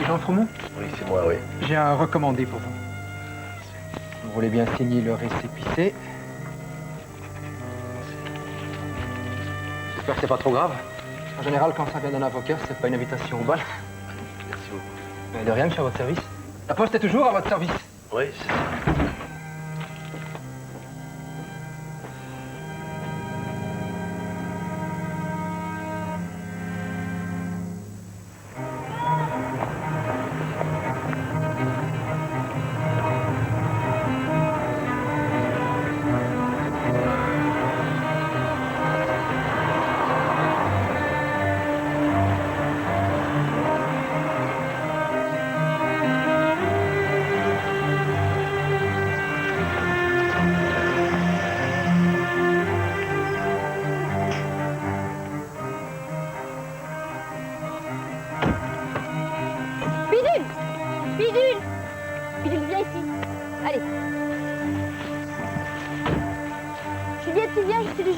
Jean Froumont? Oui, c'est moi, oui. J'ai un recommandé pour vous. Vous voulez bien signer le récépissé? J'espère que c'est pas trop grave. En général, quand ça vient d'un avocat, c'est pas une invitation au bal. Merci beaucoup. Mais de rien, je suis à votre service. La poste est toujours à votre service. Oui, c'est ça.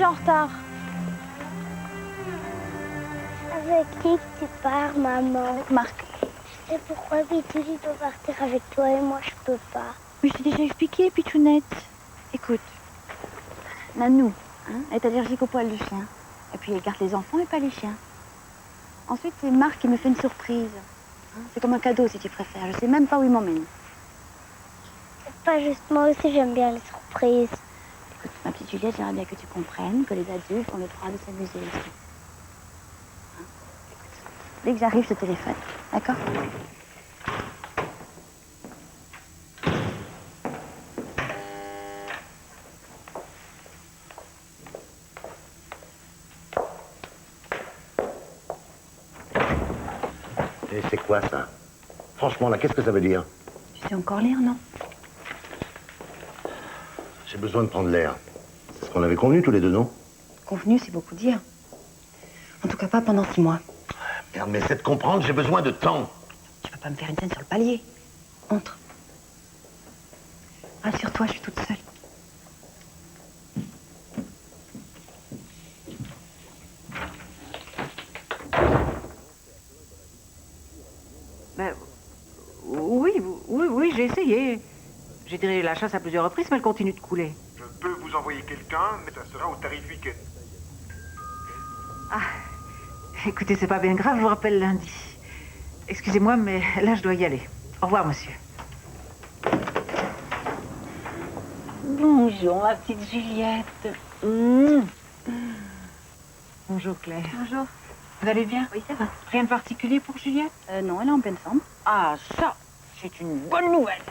En retard. Avec qui tu pars, maman? Avec Marc. Et pourquoi Bidule doit partir avec toi et moi je peux pas? Mais je t'ai déjà expliqué, Pichounette. Écoute, Nanou, elle est allergique au poil du chien. Et puis elle garde les enfants et pas les chiens. Ensuite, c'est Marc qui me fait une surprise. C'est comme un cadeau si tu préfères. Je sais même pas où il m'emmène. C'est pas juste, moi aussi j'aime bien les surprises. Écoute, ma petite Juliette, j'aimerais bien que tu comprennes que les adultes ont le droit de s'amuser aussi. Écoute, dès que j'arrive, je te téléphone. D'accord? Et c'est quoi, ça? Franchement, là, qu'est-ce que ça veut dire? Tu sais encore lire, non? J'ai besoin de prendre l'air. C'est ce qu'on avait convenu tous les deux, non? Convenu, c'est beaucoup dire. En tout cas, pas pendant 6 mois. Merde, mais c'est de comprendre, j'ai besoin de temps. Tu vas pas me faire une scène sur le palier. Entre. Rassure-toi, je suis toute seule. Ben, oui, j'ai essayé. J'ai tiré la chasse à plusieurs reprises, mais elle continue de couler. Je peux vous envoyer quelqu'un, mais ça sera au tarif week-end. Ah, écoutez, c'est pas bien grave, je vous rappelle lundi. Excusez-moi, mais là, je dois y aller. Au revoir, monsieur. Bonjour, ma petite Juliette. Bonjour, Claire. Bonjour. Vous allez bien? Oui, ça va. Rien de particulier pour Juliette? Non, elle est en pleine forme. Ah, ça, c'est une bonne nouvelle.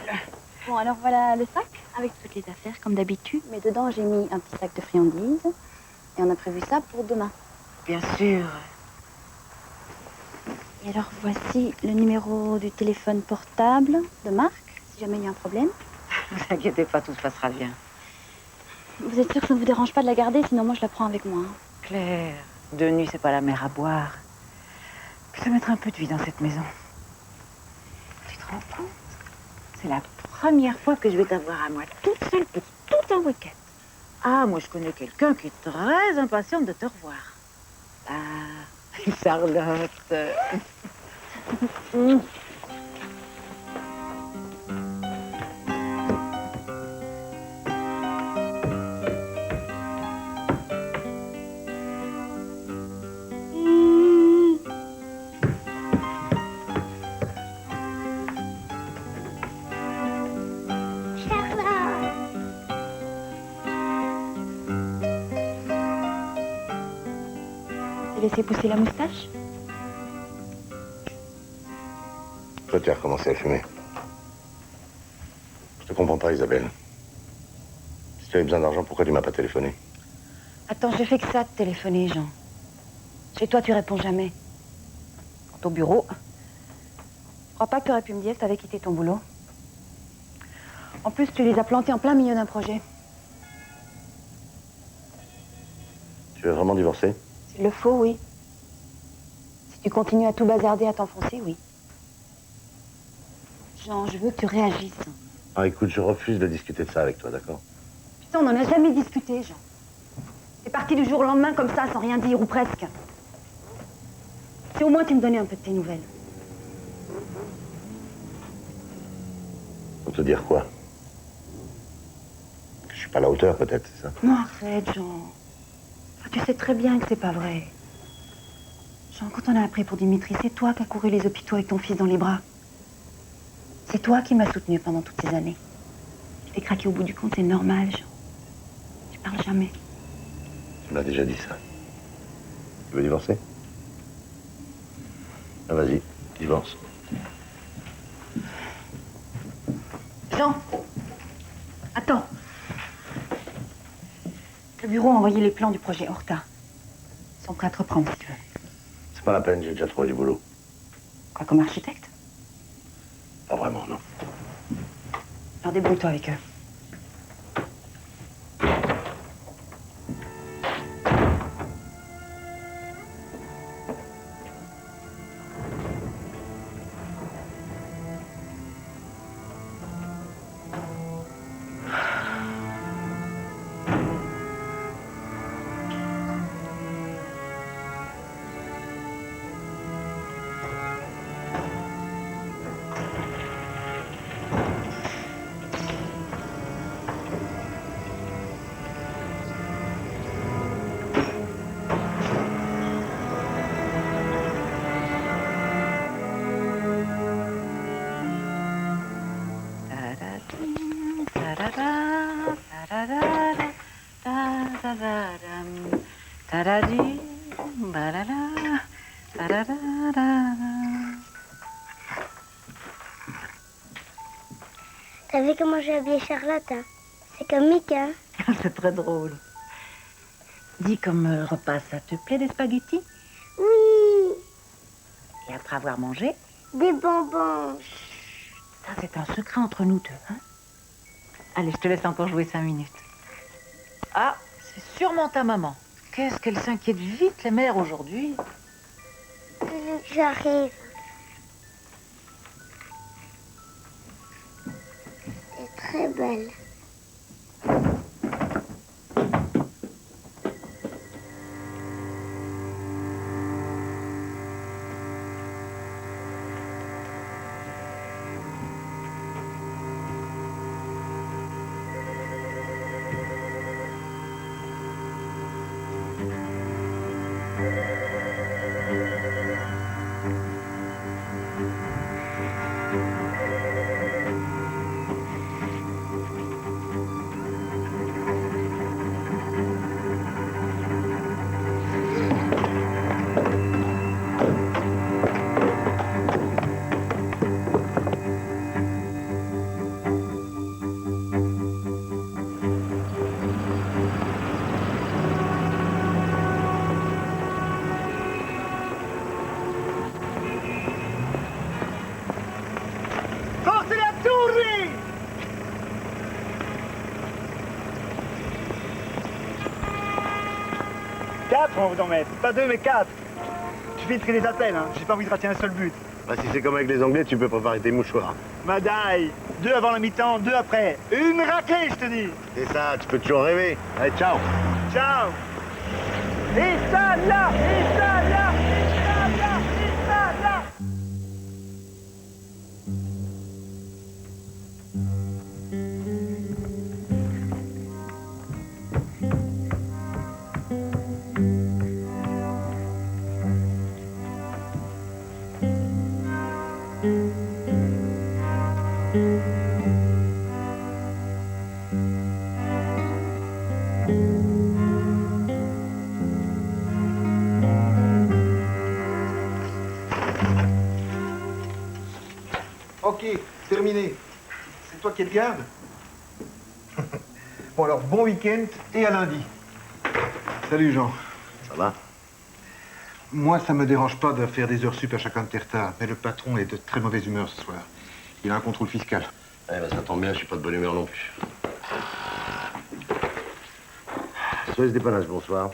Bon, alors voilà le sac, avec toutes les affaires, comme d'habitude. Mais dedans, j'ai mis un petit sac de friandises. Et on a prévu ça pour demain. Bien sûr. Et alors, voici le numéro du téléphone portable de Marc, si jamais il y a un problème. Ne vous inquiétez pas, tout se passera bien. Vous êtes sûr que ça ne vous dérange pas de la garder, sinon moi je la prends avec moi. Claire, de nuit, c'est pas la mer à boire. Puis ça mettra un peu de vie dans cette maison. Tu te rends compte? C'est la première fois que je vais t'avoir à moi, toute seule pour tout un week-end. Ah, moi, je connais quelqu'un qui est très impatiente de te revoir. Ah, Charlotte. Laissez pousser la moustache. Toi, tu as recommencé à fumer. Je te comprends pas, Isabelle. Si tu avais besoin d'argent, pourquoi tu m'as pas téléphoné? Attends, je fais que ça de téléphoner, Jean. Chez toi, tu réponds jamais. Quant au bureau, je crois pas que tu aurais pu me dire que tu avais quitté ton boulot. En plus, tu les as plantés en plein milieu d'un projet. Tu veux vraiment divorcer? S'il le faut, oui. Si tu continues à tout bazarder, à t'enfoncer, oui. Jean, je veux que tu réagisses. Ah, écoute, je refuse de discuter de ça avec toi, d'accord? Putain, on n'en a jamais discuté, Jean. C'est parti du jour au lendemain comme ça, sans rien dire, ou presque. Si au moins tu me donnais un peu de tes nouvelles. Pour te dire quoi? Que je suis pas à la hauteur, peut-être, c'est ça? Non, arrête, Jean. Enfin, tu sais très bien que c'est pas vrai. Jean, quand on a appris pour Dimitri, c'est toi qui as couru les hôpitaux avec ton fils dans les bras. C'est toi qui m'as soutenu pendant toutes ces années. Je t'ai craqué au bout du compte, c'est normal, Jean. Tu parles jamais. Tu m'as déjà dit ça. Tu veux divorcer? Ah, vas-y, divorce. Jean! Attends. Le bureau a envoyé les plans du projet Horta. Ils sont prêts à te reprendre si tu veux. C'est pas la peine, j'ai déjà trouvé du boulot. Quoi, comme architecte? Pas vraiment, non. Alors débrouille-toi avec eux. T'as vu comment j'ai habillé Charlotte, hein? C'est comique, hein? C'est très drôle. Dis comme repas, ça te plaît des spaghettis? Oui, Et après avoir mangé, des bonbons. ça c'est un secret entre nous deux, hein? Allez, je te laisse encore jouer 5 minutes. Ah, c'est sûrement ta maman. Qu'est-ce qu'elle s'inquiète vite, les mères, aujourd'hui. J'arrive. C'est très belle. On va vous en mettre. Pas 2, mais 4. Tu filtrer les appels, hein. J'ai pas envie de rater un seul but. Bah, si c'est comme avec les Anglais, tu peux préparer tes mouchoirs. Madaille. 2 avant la mi-temps, 2 après. Une raclée, je te dis. C'est ça, tu peux toujours rêver. Allez, ciao. Ciao. Et ça là, et ça là, et ça là, et ça là. Ok, terminé. C'est toi qui es de garde? Bon alors, bon week-end et à lundi. Salut Jean. Ça va? Moi, ça me dérange pas de faire des heures sup à chacun de tes retards, mais le patron est de très mauvaise humeur ce soir. Il a un contrôle fiscal. Eh ben, ça tombe bien, je suis pas de bonne humeur non plus. Soyez ce dépannage, bonsoir.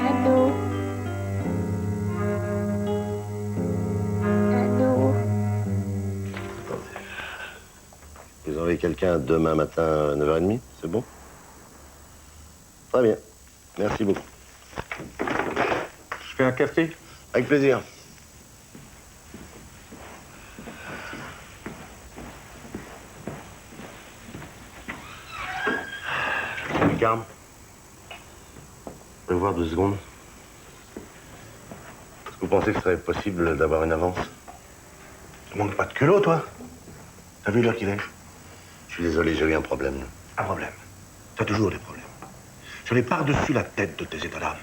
Cadeau. quelqu'un demain matin à 9h30, c'est bon? Très bien. Merci beaucoup. Je fais un café? Avec plaisir. Carme. Je peux voir 2 secondes. Est-ce que vous pensez que ce serait possible d'avoir une avance? Tu manques pas de culot, toi? T'as vu l'heure qu'il est? Je suis désolé, j'ai eu un problème. Un problème. T'as toujours des problèmes. Je n'ai par-dessus la tête de tes états d'âme.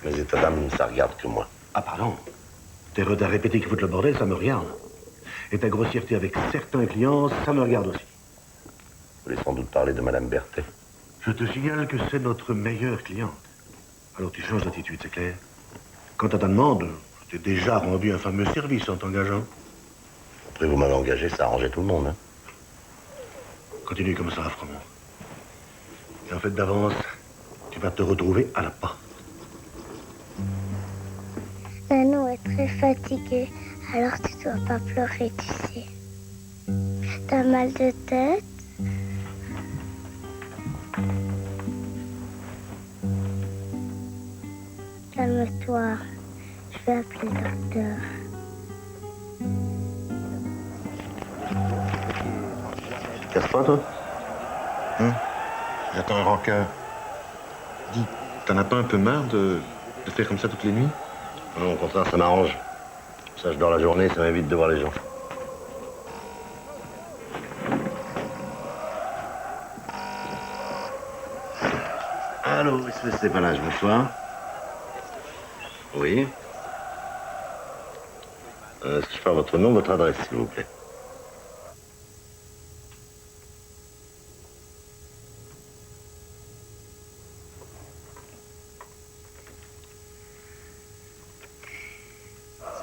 Mes états d'âme, ça regarde que moi. Ah, pardon. Tes retards répétés qui foutent le bordel, ça me regarde. Et ta grossièreté avec certains clients, ça me regarde aussi. Vous voulez sans doute parler de Madame Berthet. Je te signale que c'est notre meilleure cliente. Alors tu changes d'attitude, c'est clair? Quant à ta demande, je t'ai déjà rendu un fameux service en t'engageant. Après, vous m'avez engagé, ça arrangeait tout le monde, hein. Continue comme ça, Froment. Et en fait d'avance, tu vas te retrouver à la porte. Nanou est très fatiguée, alors tu dois pas pleurer, tu sais. T'as mal de tête? Calme-toi, je vais appeler le docteur. Casse pas, toi? J'attends un rancœur. Dis, t'en as pas un peu marre de faire comme ça toutes les nuits? Non, au contraire, ça m'arrange. Ça, je dors la journée, ça m'évite de voir les gens. Allô, espèce de dépannage, bonsoir. Oui. Est-ce que je peux avoir votre nom, votre adresse, s'il vous plaît?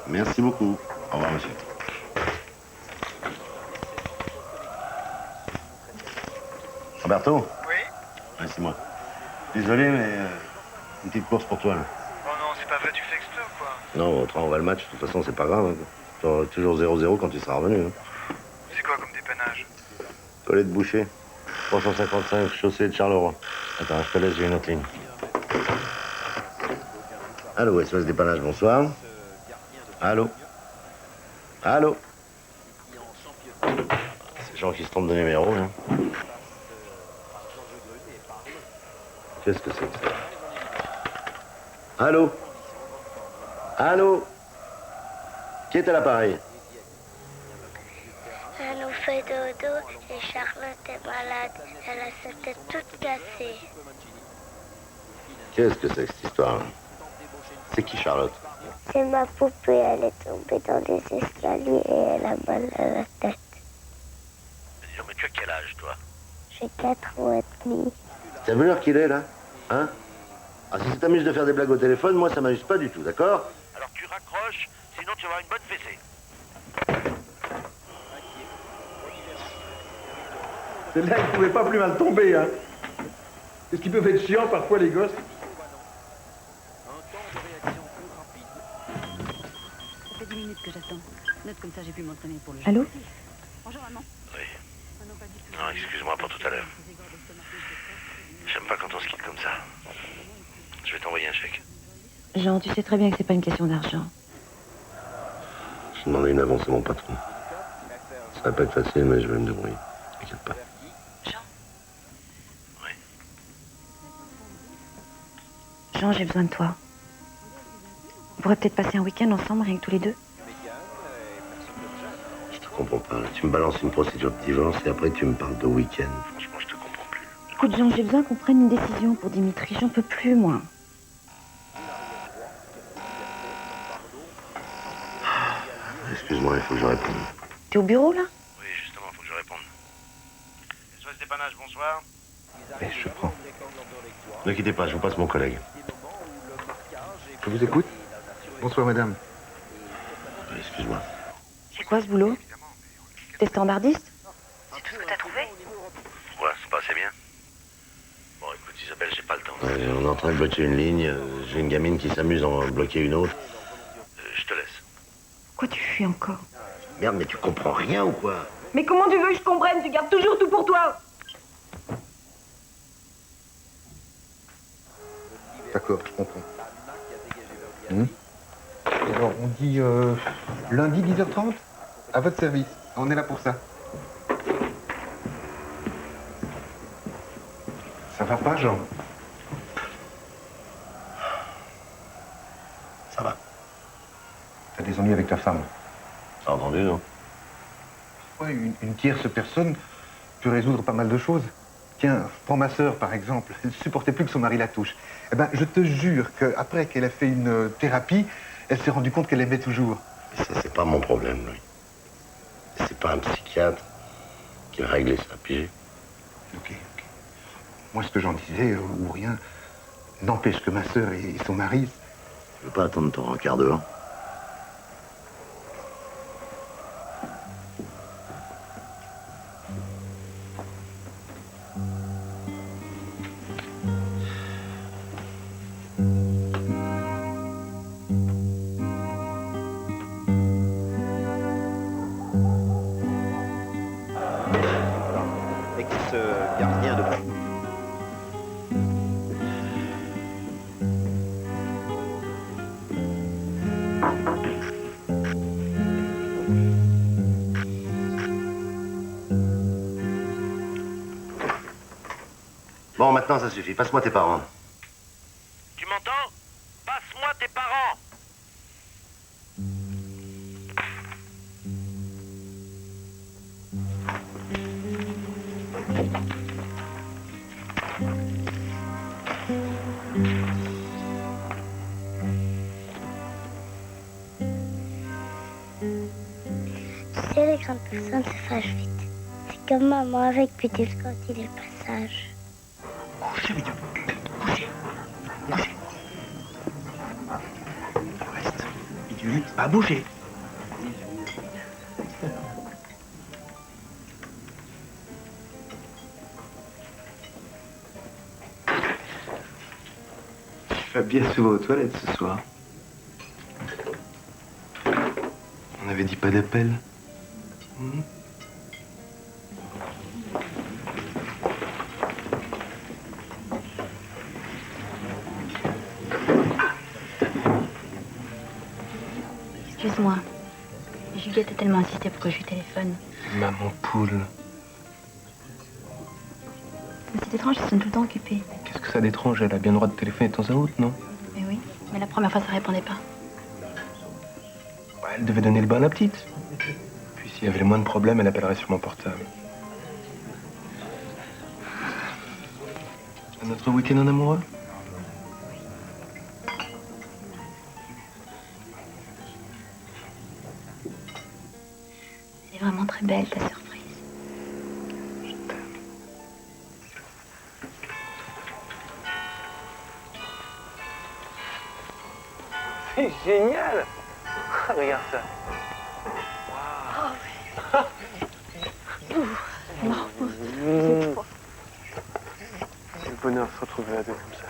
Merci beaucoup. Au revoir, monsieur. Roberto? Oui? Ouais, c'est moi. Désolé, mais une petite course pour toi, là. Oh non, c'est pas vrai, tu fais exprès ou quoi? Non, autrement, on va le match. De toute façon, c'est pas grave. Hein. T'auras toujours 0-0 quand tu seras revenu. Hein. C'est quoi comme dépannage? Toilette bouchée. 355, chaussée de Charleroi. Attends, je te laisse, j'ai une autre ligne. Allô, SOS Dépannage, bonsoir. Allô? Allô? C'est Jean qui se trompe de numéro, là. Qu'est-ce que c'est que ça? Allô? Allô? Qui est à l'appareil? Elle nous fait dodo et Charlotte est malade. Elle a sa tête toute cassée. Qu'est-ce que c'est que cette histoire? C'est qui, Charlotte? C'est ma poupée, elle est tombée dans les escaliers et elle a mal à la tête. Dis donc, mais tu as quel âge, toi? J'ai 4 ans et demi. T'as vu l'heure qu'il est, là? Hein? Ah, si ça t'amuse de faire des blagues au téléphone, moi, ça m'amuse pas du tout, d'accord? Alors tu raccroches, sinon tu vas avoir une bonne fessée. Celle-là, il pouvait pas plus mal tomber, hein. Qu'est-ce qu'ils peuvent être chiants parfois, les gosses? Ça fait 10 minutes que j'attends. Note comme ça, j'ai pu m'entraîner pour le jeu. Allô? Bonjour, maman. Oui. Non, excuse-moi pour tout à l'heure. J'aime pas quand on se quitte comme ça. Je vais t'envoyer un chèque. Jean, tu sais très bien que c'est pas une question d'argent. Je demandais une avance à mon patron. Ça va pas être facile, mais je vais me débrouiller. T'inquiète pas. Jean, j'ai besoin de toi. On pourrait peut-être passer un week-end ensemble, rien que tous les deux. Je te comprends pas. Là. Tu me balances une procédure de divorce et après tu me parles de week-end. Franchement, je te comprends plus. Écoute, Jean, j'ai besoin qu'on prenne une décision pour Dimitri. J'en peux plus, moi. Excuse-moi, il faut que je réponde. T'es au bureau, là? Oui, justement, faut que je réponde. SOS Dépannage, bonsoir. Oui, je prends. Ne quittez pas, je vous passe mon collègue. Je vous écoute. Bonsoir, madame. Oui, excuse-moi. C'est quoi, ce boulot? T'es standardiste? C'est tout ce que t'as trouvé? Ouais, c'est pas assez bien. Bon, écoute, Isabelle, j'ai pas le temps. Ouais, on est en train de bloquer une ligne. J'ai une gamine qui s'amuse à en bloquer une autre. Je te laisse. Quoi tu fuis encore? Merde, mais tu comprends rien ou quoi? Mais comment tu veux que je comprenne? Tu gardes toujours tout pour toi. D'accord, je comprends. Alors, on dit lundi 10h30 à votre service. On est là pour ça. Ça va pas, Jean? Ça va. T'as des ennuis avec ta femme? T'as entendu, non? Ouais, une tierce personne peut résoudre pas mal de choses. Tiens, prends ma sœur, par exemple. Elle ne supportait plus que son mari la touche. Eh ben, je te jure qu'après qu'elle a fait une thérapie, elle s'est rendue compte qu'elle aimait toujours. Mais ça, c'est pas mon problème, Louis. C'est pas un psychiatre qui va régler ça, pigé. Ok. Moi, ce que j'en disais, ou rien, n'empêche que ma sœur et son mari... Je veux pas attendre ton rencard dehors. Ex-gardien de... Bon, maintenant, ça suffit. Passe-moi tes parents. Tu m'entends? Passe-moi tes parents. Tu sais, les grandes personnes se fâchent vite. C'est comme maman avec Petit quand il est pas sage. Couchez, Bidou. Couchez. Couchez. Reste. Bidou, pas bouger. Tu vas bien souvent aux toilettes ce soir. On avait dit pas d'appel. Excuse-moi. Juliette a tellement insisté pour que je lui téléphone. Maman poule. Mais c'est étrange, ils sont tout le temps occupés. Qu'est-ce que ça d'étrange? Elle a bien le droit de téléphoner de temps à autre, non? Mais oui, mais la première fois, ça répondait pas. Elle devait donner le bain à la petite. Puis s'il y avait le moins de problèmes, elle appellerait sur mon portable. Notre week-end en amoureux? C'est vraiment très belle, ta surprise. C'est génial. Regarde ça. C'est le bonheur de se retrouver à deux comme ça.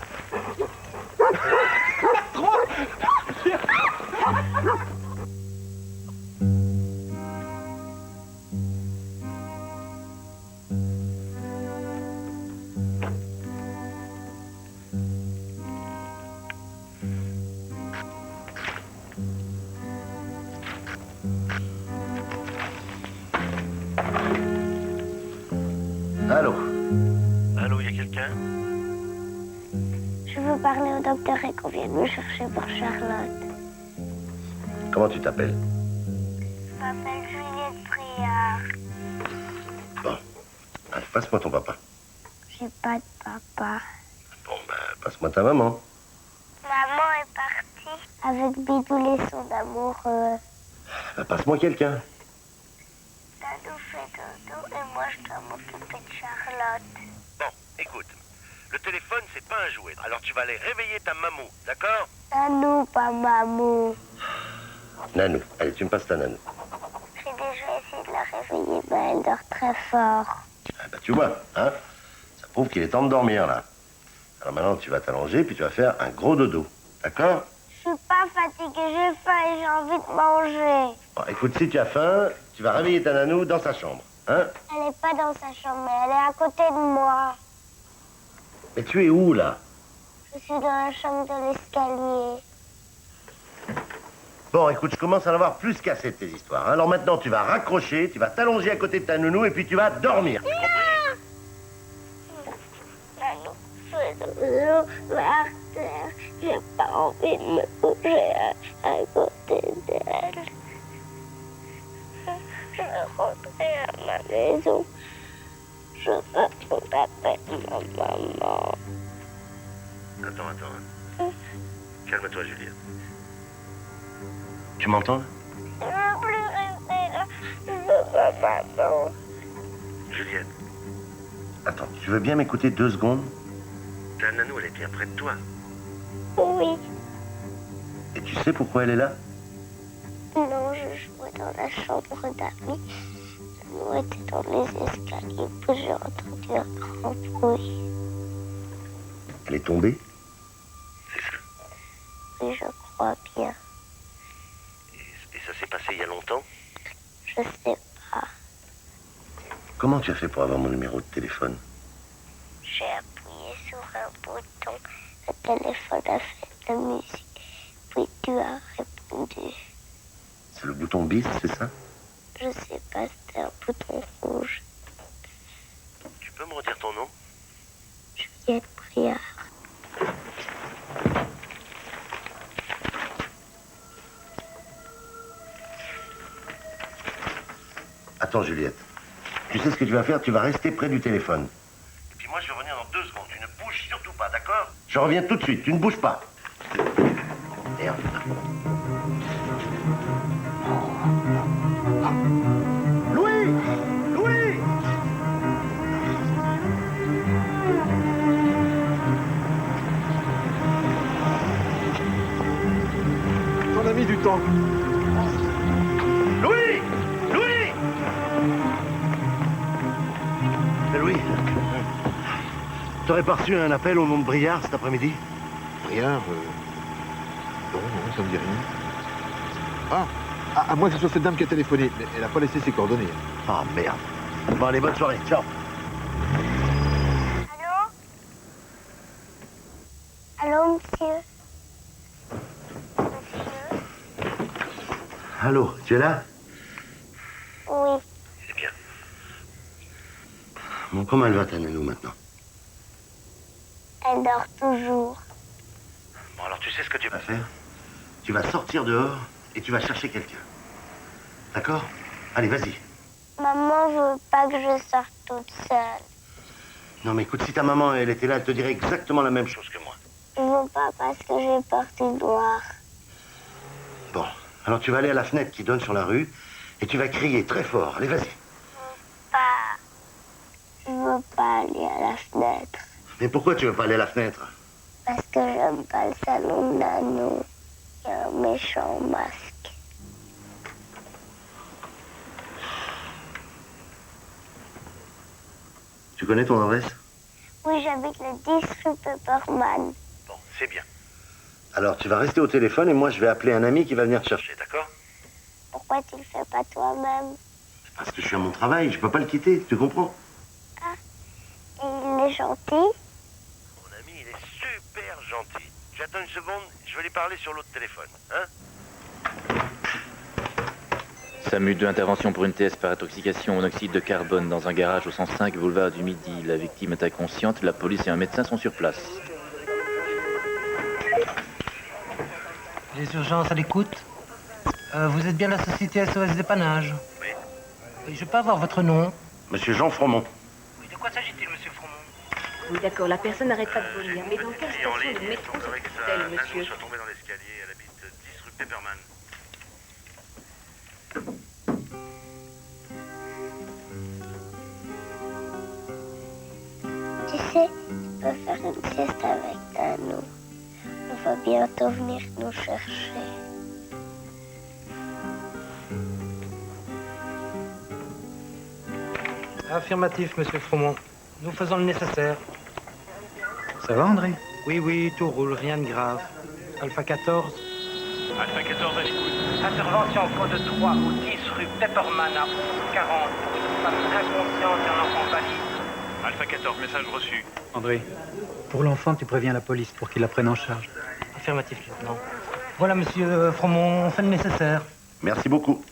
Allô? Allô, y a quelqu'un? Je veux parler au docteur et qu'on vienne me chercher pour Charlotte. Comment tu t'appelles? Je m'appelle Juliette Priard. Bon. Allez, passe-moi ton papa. J'ai pas de papa. Bon, ben, passe-moi ta maman. Maman est partie avec Bidou et son amoureux. Ben, passe-moi quelqu'un. Dadou fait dodo et moi je dois m'occuper de Charlotte. Bon, écoute. Le téléphone, c'est pas un jouet. Alors tu vas aller réveiller ta mamou, d'accord? Nanou, pas mamou. Nanou. Allez, tu me passes ta nanou. J'ai déjà essayé de la réveiller, mais elle dort très fort. Ah, bah, tu vois, hein? Ça prouve qu'il est temps de dormir, là. Alors maintenant, tu vas t'allonger, puis tu vas faire un gros dodo. D'accord? Je suis pas fatiguée, j'ai faim et j'ai envie de manger. Bon, écoute, si tu as faim, tu vas réveiller ta nanou dans sa chambre. Hein? Elle n'est pas dans sa chambre, mais elle est à côté de moi. Mais tu es où, là? Je suis dans la chambre de l'escalier. Bon, écoute, je commence à en avoir plus qu'assez de tes histoires. Hein. Alors maintenant, tu vas raccrocher, tu vas t'allonger à côté de ta nounou et puis tu vas dormir. Nanou, je par terre. J'ai pas envie de me coucher à côté d'elle. Je veux rentrer à ma maison. Je veux qu'on appelle ma maman. Attends. Calme-toi, Juliette. Tu m'entends? Je veux plus rester là. Je veux ma maman. Juliette, Attends, tu veux bien m'écouter 2 secondes? ta nanou, elle est bien près de toi. Oui. Et tu sais pourquoi elle est là? Non, je jouais dans la chambre d'amis. Nous étions dans les escaliers, puis j'ai entendu un grand bruit. Elle est tombée? Oui, je crois bien. Et ça s'est passé il y a longtemps? Je sais pas. Comment tu as fait pour avoir mon numéro de téléphone? J'ai appuyé sur un bouton. Le téléphone a fait de la musique. Puis tu as répondu. C'est le bouton bis, c'est ça? Je sais pas, c'était un bouton rouge. Tu peux me redire ton nom? Juliette Briard. Attends, Juliette. Tu sais ce que tu vas faire? Tu vas rester près du téléphone. Et puis moi, je vais revenir dans 2 secondes. Tu ne bouges surtout pas, d'accord? Je reviens tout de suite. Tu ne bouges pas. Merde. Louis! Louis! On a mis du temps. Louis! Louis! Louis, t'aurais pas reçu un appel au nom de Briard cet après-midi? Briard, non, ça me dit rien. À moins que ce soit cette dame qui a téléphoné, mais elle n'a pas laissé ses coordonnées. Ah, merde. Bon, allez, bonne soirée. Ciao. Allô, monsieur? Allô, tu es là? Oui. C'est bien. Bon, comment elle va, ta nanou, maintenant? Elle dort toujours. Bon, alors tu sais ce que tu vas faire? Tu vas sortir dehors et tu vas chercher quelqu'un. D'accord? Allez, vas-y. Maman veut pas que je sorte toute seule. Non, mais écoute, si ta maman, elle était là, elle te dirait exactement la même chose que moi. Je veux pas parce que j'ai peur du noir. Bon, alors tu vas aller à la fenêtre qui donne sur la rue et tu vas crier très fort. Allez, vas-y. Je veux pas aller à la fenêtre. Mais pourquoi tu veux pas aller à la fenêtre? Parce que j'aime pas le salon de Nanou. Il y a un méchant masque. Tu connais ton adresse? Oui, j'habite le 10 rue Pepperman. Bon, c'est bien. Alors, tu vas rester au téléphone et moi, je vais appeler un ami qui va venir te chercher, d'accord? Pourquoi tu le fais pas toi-même? Parce que je suis à mon travail, je peux pas le quitter, tu comprends? Et il est gentil? Mon ami, il est super gentil. J'attends une seconde, je vais lui parler sur l'autre téléphone, hein? SAMU 2, intervention pour une TS par intoxication au monoxyde de carbone dans un garage au 105 boulevard du Midi. La victime est inconsciente, la police et un médecin sont sur place. Les urgences à l'écoute. Vous êtes bien la société SOS Dépannage? Oui. Je peux avoir votre nom? Monsieur Jean Fromont. De quoi s'agit-il, monsieur Fromont? Oui, d'accord, la personne n'arrête pas de vomir. Mais dans quelle En station ligne, de métro il semblerait que se trouve-t-elle, sa monsieur? nanou soit tombée dans l'escalier. Elle habite 10 rue Pepperman. Tu sais, tu peux faire une sieste avec Nanou. On va bientôt venir nous chercher. Affirmatif, monsieur Fromont. Nous faisons le nécessaire. Ça va, André? Oui, oui, tout roule, rien de grave. Alpha 14. Alpha 14 à l'écoute. Intervention code 3 au 10 rue Pepperman à 11h40 pour une pas très conscient d'un enfant pâli. Alpha 14, message reçu. André, pour l'enfant, tu préviens la police pour qu'il la prenne en charge. Affirmatif, lieutenant. Voilà, monsieur Fromont, on fait le nécessaire. Merci beaucoup.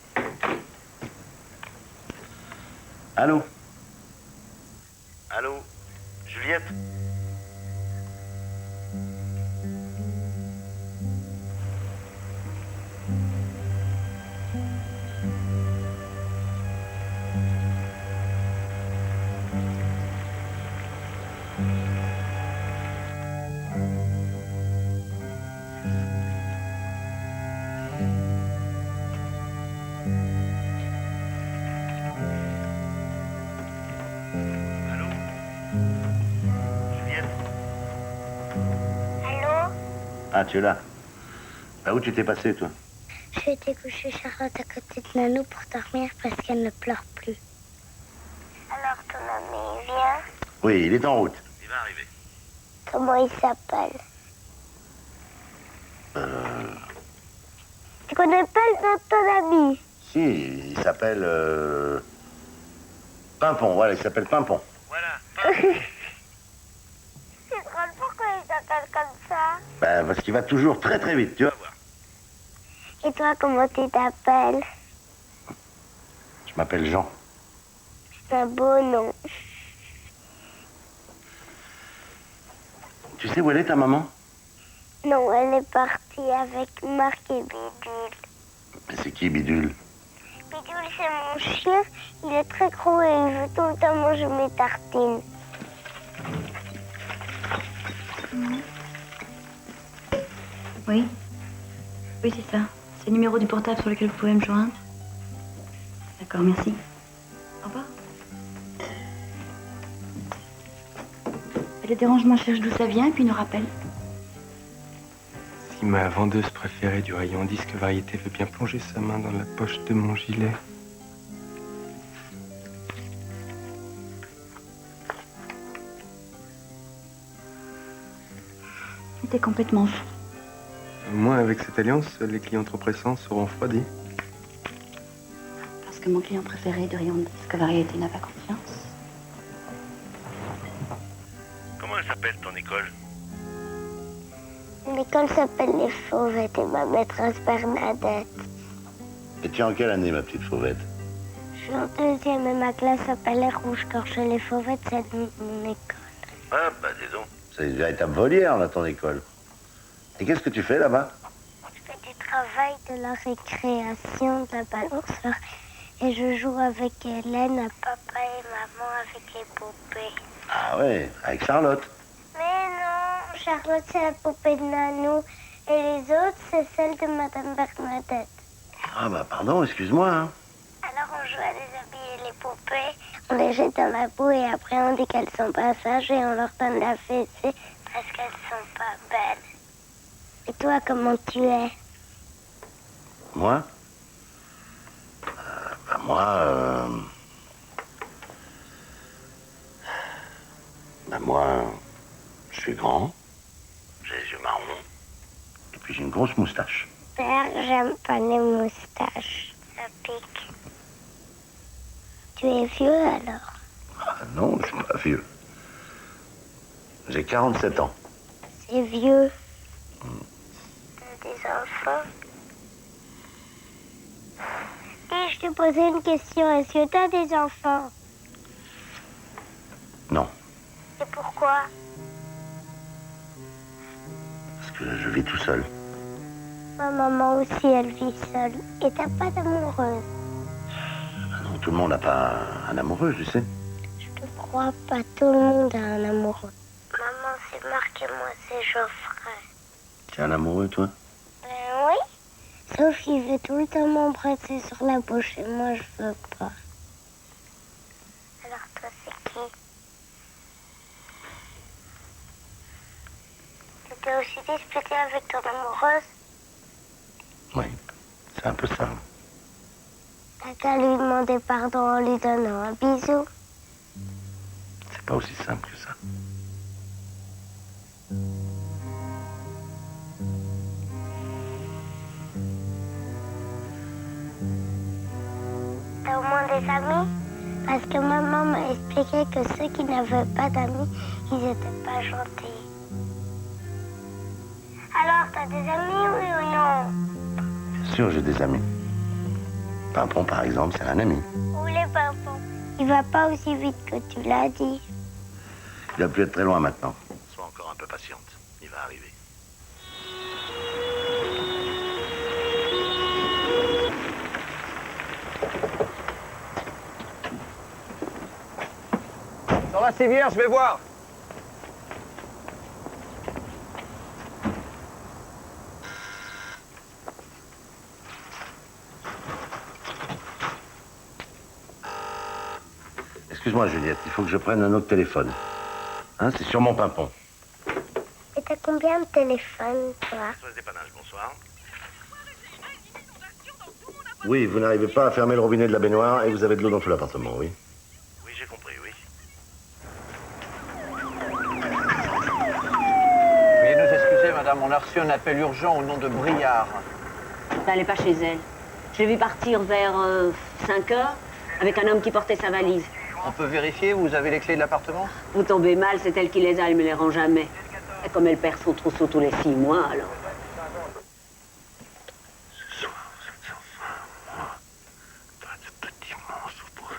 Allô? Allô? Juliette? Allô? Ah, tu es là. Bah, où tu t'es passé, toi? J'ai été coucher Charlotte à côté de Nanou pour dormir parce qu'elle ne pleure plus. Alors ton ami vient? Oui, il est en route. Il va arriver. Comment il s'appelle? Tu connais pas le nom de ton ami? Si, il s'appelle... Pimpon, voilà, il s'appelle Pimpon. Voilà. C'est drôle, pourquoi il s'appelle comme ça? Bah, parce qu'il va toujours très très vite, tu vas voir. Et toi, comment tu t'appelles? Je m'appelle Jean. C'est un beau nom. Tu sais où elle est, ta maman? Non, elle est partie avec Marc et Bidule. Mais c'est qui, Bidule? Bidule, c'est mon chien. Il est très gros et il veut tout le temps manger mes tartines. Oui. Oui, c'est ça. C'est le numéro du portable sur lequel vous pouvez me joindre. D'accord, merci. Au revoir. Le dérangement cherche d'où ça vient et puis nous rappelle. Si ma vendeuse préférée du rayon disque variété veut bien plonger sa main dans la poche de mon gilet. T'es complètement fou. Moi, avec cette alliance, les clients trop pressants seront refroidis. Parce que mon client préféré de rayon disque variété n'a pas confiance. Comment elle s'appelle ton école? L'école s'appelle Les Fauvettes et ma maîtresse Bernadette. Et tu es en quelle année, ma petite fauvette? Je suis en deuxième et ma classe s'appelle Les Rouges-Gorges. Les Fauvettes, c'est mon école. Ah, bah dis donc. C'est une véritable volière, là, ton école. Et qu'est-ce que tu fais là-bas? Je fais du travail, de la récréation, de la balançoire. Et je joue avec Hélène, à papa et maman avec les poupées. Ah ouais, avec Charlotte. Mais non, Charlotte, c'est la poupée de Nanou. Et les autres, c'est celle de Madame Bernadette. Ah bah pardon, excuse-moi. Hein. Alors on joue à déshabiller les poupées, on les jette dans la boue et après on dit qu'elles sont pas sages et on leur donne la fessée parce qu'elles sont pas belles. Et toi, comment tu es? Moi moi, je suis grand, j'ai les yeux marrons, et puis j'ai une grosse moustache. Père, j'aime pas les moustaches, ça pique. Tu es vieux alors? Ah non, je suis pas vieux. J'ai 47 ans. C'est vieux. T'as des enfants? Et je te posais une question, est-ce que t'as des enfants? Non, Et pourquoi? parce que je vis tout seul. Ma maman aussi, elle vit seule. Et t'as pas d'amoureuse? Ah non, tout le monde n'a pas un amoureux, tu sais. Je te crois pas, tout le monde a un amoureux. Maman, c'est Marc et moi, c'est Geoffrey. Tu es un amoureux, toi? Oui. Sauf qu'il veut tout le temps m'embrasser sur la bouche et moi, je veux pas. Alors toi, c'est qui? Tu t'es aussi disputé avec ton amoureuse? Oui, c'est un peu ça. T'as qu'à lui demander pardon en lui donnant un bisou. C'est pas aussi simple que ça. T'as au moins des amis? Parce que maman m'a expliqué que ceux qui n'avaient pas d'amis, ils n'étaient pas gentils. Alors, t'as des amis, oui ou non? Bien sûr, j'ai des amis. Pimpon, par exemple, c'est un ami. Où les Pimpon? Il va pas aussi vite que tu l'as dit. Il va plus être très loin maintenant. Sois encore un peu patiente. Il va arriver. Dans la civière, je vais voir. Excuse-moi, Juliette, il faut que je prenne un autre téléphone. Hein, c'est sur mon Pimpon. Et t'as combien de téléphones, toi? SOS Dépannage, bonsoir. Oui, vous n'arrivez pas à fermer le robinet de la baignoire et vous avez de l'eau dans tout l'appartement, oui. Oui, j'ai compris, oui. Veuillez nous excuser, madame, on a reçu un appel urgent au nom de Briard. Elle n'est pas chez elle. Je l'ai vu partir vers 5 heures avec un homme qui portait sa valise. On peut vérifier, vous avez les clés de l'appartement? Vous tombez mal, c'est elle qui les a, elle me les rend jamais. Et comme elle perd son trousseau tous les 6 mois, alors... Ce soir, vous êtes enfin, moi, pas de petits monstres pour...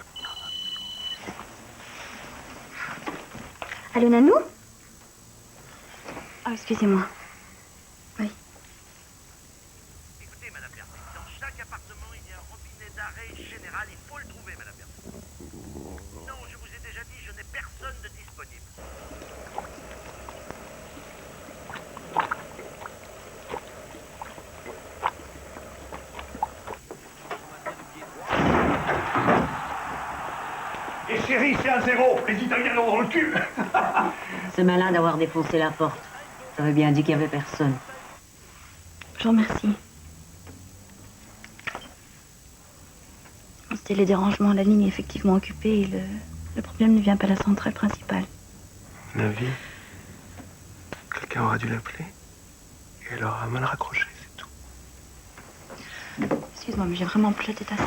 Allô, Nanou? Oh, excusez-moi. Oui. Écoutez, madame Berthe, dans chaque appartement, il y a un robinet d'arrêt général. Il faut le trouver, madame Berthe. Non, je vous ai déjà dit, je n'ai personne de disponible. Et chérie, c'est un 0. Les Italiens l'ont dans le cul. C'est malin d'avoir défoncé la porte. Ça veut bien dit qu'il n'y avait personne. Je vous remercie. C'était les dérangements. La ligne est effectivement occupée et le problème ne vient pas de la centrale principale. Navi, quelqu'un aura dû l'appeler et elle aura mal raccroché, c'est tout. Excuse-moi, mais j'ai vraiment plus la tête à ça.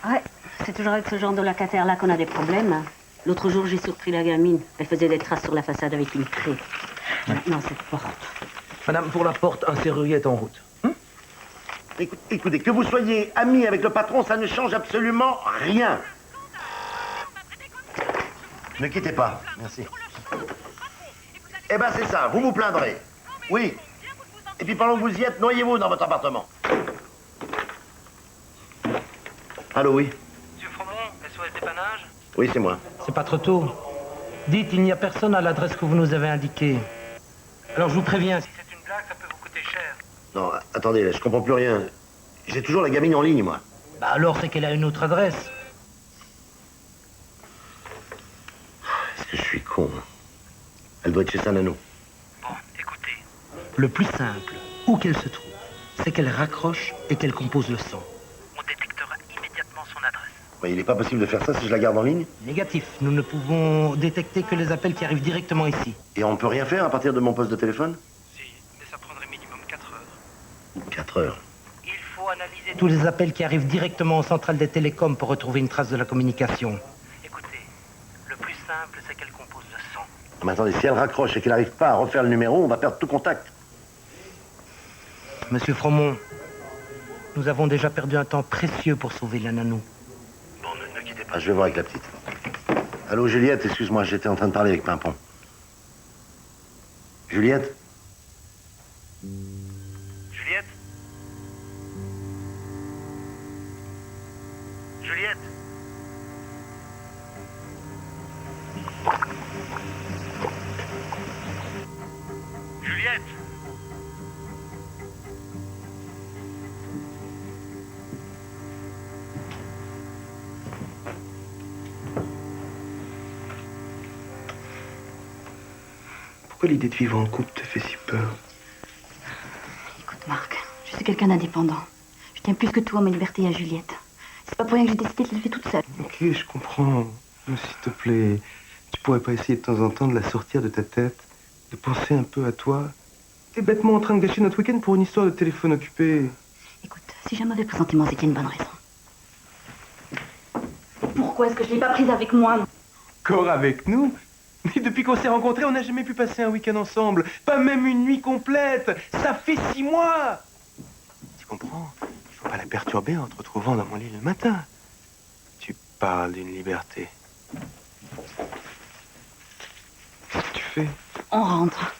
Ouais, c'est toujours avec ce genre de locataire-là qu'on a des problèmes. L'autre jour, j'ai surpris la gamine. Elle faisait des traces sur la façade avec une craie. Maintenant, cette porte. Madame, pour la porte, un serrurier est en route. Écoutez, que vous soyez amis avec le patron, ça ne change absolument rien. Ne quittez pas, merci. Eh ben c'est ça, vous vous plaindrez. Oui. Et puis pendant que vous y êtes, noyez-vous dans votre appartement. Allô, oui. Monsieur Fromont, SOS Dépannage? Oui, c'est moi. C'est pas trop tôt. Dites, il n'y a personne à l'adresse que vous nous avez indiquée. Alors je vous préviens, si c'est une blague, ça peut vous coûter cher. Non, attendez, là, je comprends plus rien. J'ai toujours la gamine en ligne, moi. Bah alors c'est qu'elle a une autre adresse. Est-ce que je suis con? Elle doit être chez sa Nanou. Le plus simple, où qu'elle se trouve, c'est qu'elle raccroche et qu'elle compose le son. Mais il n'est pas possible de faire ça si je la garde en ligne? Négatif, nous ne pouvons détecter que les appels qui arrivent directement ici. Et on ne peut rien faire à partir de mon poste de téléphone? Mais ça prendrait minimum 4 heures. 4 heures. Il faut analyser tous les appels qui arrivent directement aux centrales des télécoms pour retrouver une trace de la communication. Écoutez, le plus simple, c'est qu'elle compose le son. Mais attendez, si elle raccroche et qu'elle n'arrive pas à refaire le numéro, on va perdre tout contact. Monsieur Fromont, nous avons déjà perdu un temps précieux pour sauver la Nanou. Bon, ne quittez pas, je vais voir avec la petite. Allô, Juliette, excuse-moi, j'étais en train de parler avec Pimpon. Juliette? Juliette? Juliette? Juliette? Pourquoi l'idée de vivre en couple te fait si peur? Écoute, Marc, je suis quelqu'un d'indépendant. Je tiens plus que tout à ma liberté et à Juliette. C'est pas pour rien que j'ai décidé de l'élever toute seule. Ok, je comprends. Mais s'il te plaît, tu pourrais pas essayer de temps en temps de la sortir de ta tête, de penser un peu à toi. T'es bêtement en train de gâcher notre week-end pour une histoire de téléphone occupé. Écoute, si j'ai un mauvais pressentiment, c'est qu'il y a une bonne raison. Pourquoi est-ce que je l'ai pas prise avec moi? Encore avec nous? Mais depuis qu'on s'est rencontrés, on n'a jamais pu passer un week-end ensemble. Pas même une nuit complète. Ça fait 6 mois. Tu comprends? Il faut pas la perturber en te retrouvant dans mon lit le matin. Tu parles d'une liberté. Qu'est-ce que tu fais? On rentre.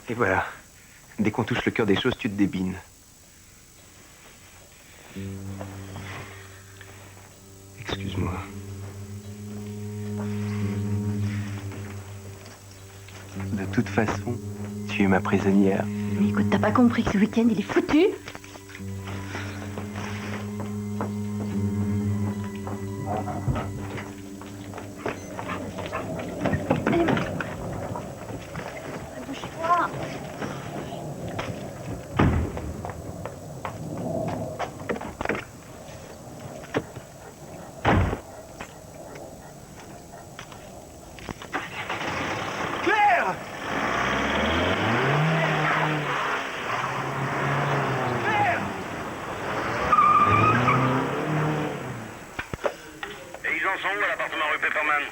Et voilà. Dès qu'on touche le cœur des choses, tu te débines. Excuse-moi. De toute façon, tu es ma prisonnière. Mais écoute, t'as pas compris que ce week-end, il est foutu? Bouge-toi. Claire! Et ils en sont où à l'appartement rue Pepperman?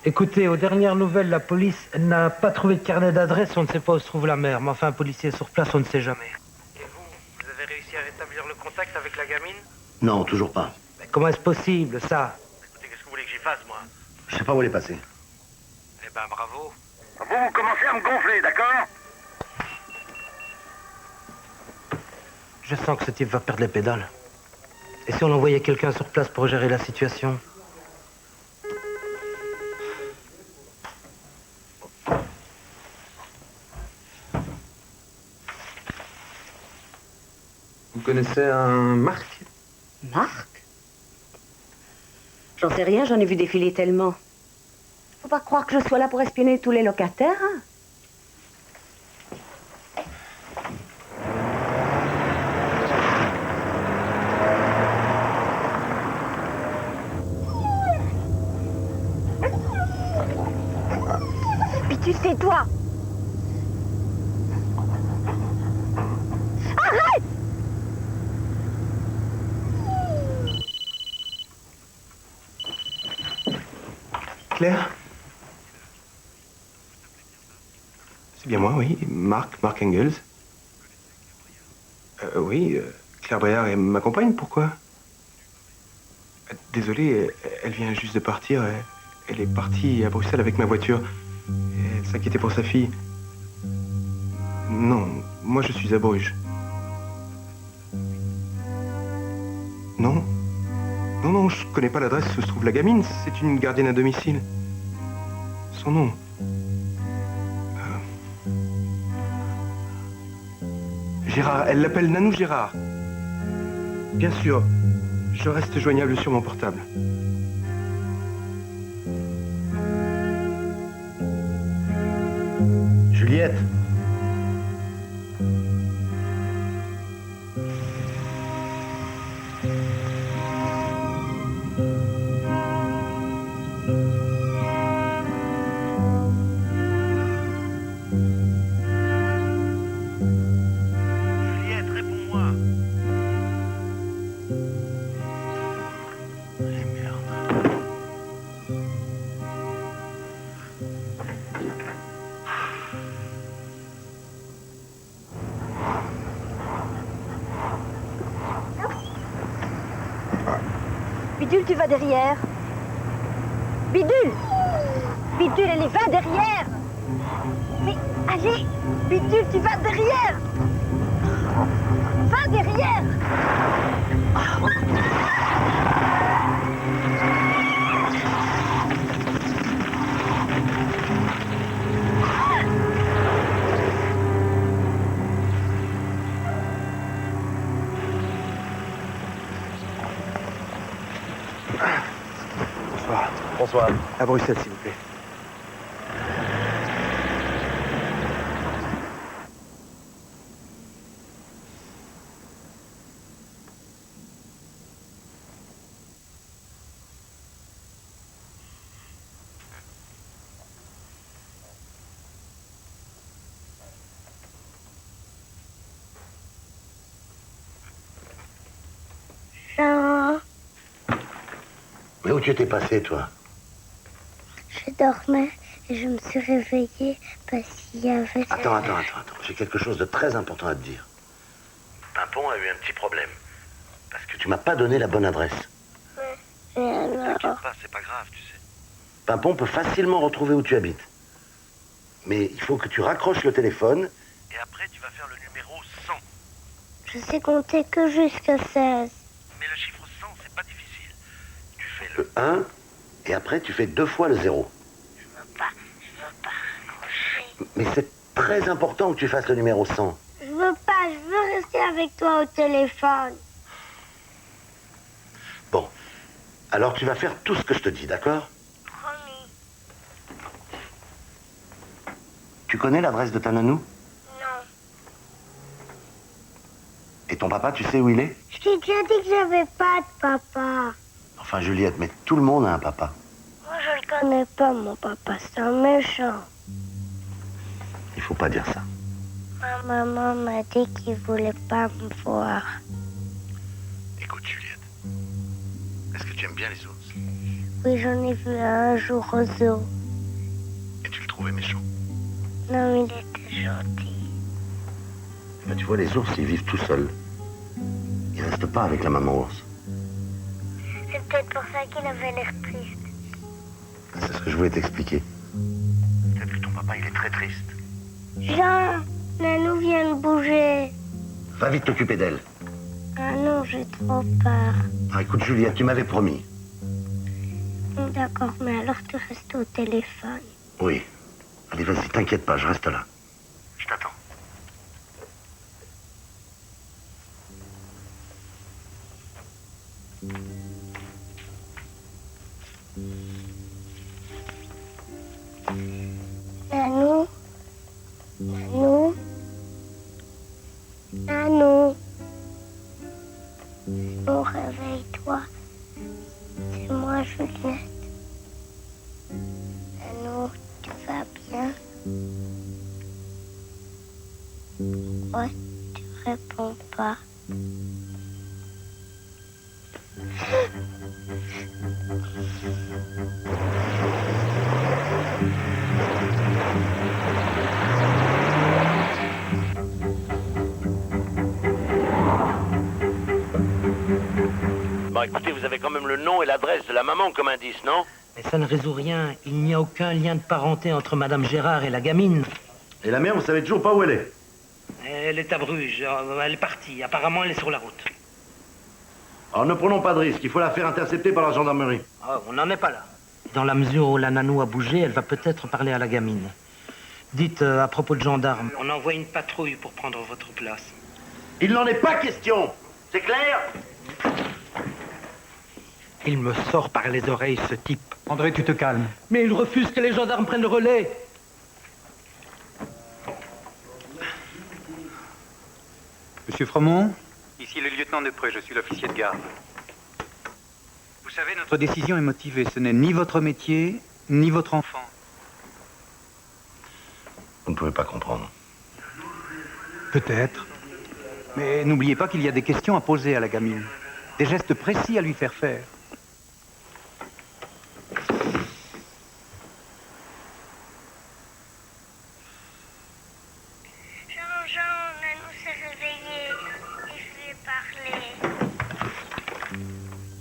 Écoutez, aux dernières nouvelles, la police n'a pas trouvé de carnet d'adresse, on ne sait pas où se trouve la mère. Mais enfin, un policier sur place, on ne sait jamais. Et vous avez réussi à rétablir le contact avec la gamine? Non, toujours pas. Mais comment est-ce possible, ça? Écoutez, qu'est-ce que vous voulez que j'y fasse, moi? Je sais pas où elle est passée. Eh ben, bravo. Vous commencez à me gonfler, d'accord? Je sens que ce type va perdre les pédales. Et si on envoyait quelqu'un sur place pour gérer la situation? Vous connaissez un Marc? Marc? J'en sais rien, j'en ai vu défiler tellement. Faut pas croire que je sois là pour espionner tous les locataires, hein? Puis tu sais, toi. Arrête! Claire? C'est bien moi, oui. Marc Engels. Oui, Claire Bréard est ma compagne, pourquoi? Désolé, elle vient juste de partir. Elle est partie à Bruxelles avec ma voiture. Et elle s'inquiétait pour sa fille. Non, moi je suis à Bruges. Non? Non, je connais pas l'adresse où se trouve la gamine. C'est une gardienne à domicile. Son nom? Gérard. Elle l'appelle Nanou Gérard. Bien sûr. Je reste joignable sur mon portable. Juliette. Juliette, réponds-moi. Bidule, tu vas derrière. Bidule! Bidule, allez, va derrière! Mais allez! Bidule, tu vas derrière! Va derrière! Bonsoir. Bonsoir. À Bruxelles, s'il vous plaît. où tu étais passé, toi? Je dormais et je me suis réveillée parce qu'il y avait... Attends. J'ai quelque chose de très important à te dire. Pimpon a eu un petit problème. Parce que tu m'as pas donné la bonne adresse. Et alors? T'inquiète pas, c'est pas grave, tu sais. Pimpon peut facilement retrouver où tu habites. Mais il faut que tu raccroches le téléphone. Et après, tu vas faire le numéro 100. Je sais compter que jusqu'à 16. Mais le chiffre 100, c'est pas difficile. Tu fais Le 1, et après tu fais 2 fois le 0. Je veux pas raccrocher. Mais c'est très important que tu fasses le numéro 100. Je veux rester avec toi au téléphone. Bon, alors tu vas faire tout ce que je te dis, d'accord? Promis. Tu connais l'adresse de ta nanou? Non. Et ton papa, tu sais où il est? Je t'ai déjà dit que j'avais pas de papa. Enfin, Juliette, mais tout le monde a un papa. Moi, je le connais pas, mon papa. C'est un méchant. Il faut pas dire ça. Ma maman m'a dit qu'il voulait pas me voir. Écoute, Juliette, est-ce que tu aimes bien les ours? Oui, j'en ai vu un jour au zoo. Et tu le trouvais méchant? Non, il était gentil. Mais tu vois, les ours, ils vivent tout seuls. Ils restent pas avec la maman ours. C'est peut-être pour ça qu'il avait l'air triste. C'est ce que je voulais t'expliquer. Peut-être que ton papa, il est très triste. Jean, Nanou vient de bouger. Va vite t'occuper d'elle. Ah non, j'ai trop peur. Ah, écoute, Juliette, tu m'avais promis. D'accord, mais alors tu restes au téléphone. Oui. Allez, vas-y, t'inquiète pas, je reste là. Je t'attends. Nanou, Nanou, Nanou. Oh, réveille-toi. C'est moi, Juliette. Nanou, tu vas bien? Pourquoi tu réponds pas? Bon, écoutez, vous avez quand même le nom et l'adresse de la maman comme indice, non? Mais ça ne résout rien. Il n'y a aucun lien de parenté entre Madame Gérard et la gamine. Et la mère, vous savez toujours pas où elle est? Elle est à Bruges. Elle est partie. Apparemment, elle est sur la route. Alors ne prenons pas de risque, il faut la faire intercepter par la gendarmerie. Ah, on n'en est pas là. Dans la mesure où la nanou a bougé, elle va peut-être parler à la gamine. Dites, à propos de gendarmes, on envoie une patrouille pour prendre votre place. Il n'en est pas question, c'est clair? Il me sort par les oreilles, ce type. André, tu te calmes. Mais il refuse que les gendarmes prennent le relais. Monsieur Fromont? Ici le lieutenant Neupreux, je suis l'officier de garde. Vous savez, notre décision est motivée. Ce n'est ni votre métier, ni votre enfant. Vous ne pouvez pas comprendre. Peut-être. Mais n'oubliez pas qu'il y a des questions à poser à la gamine. Des gestes précis à lui faire faire. Jean, Nanou s'est réveillée et je lui ai parlé.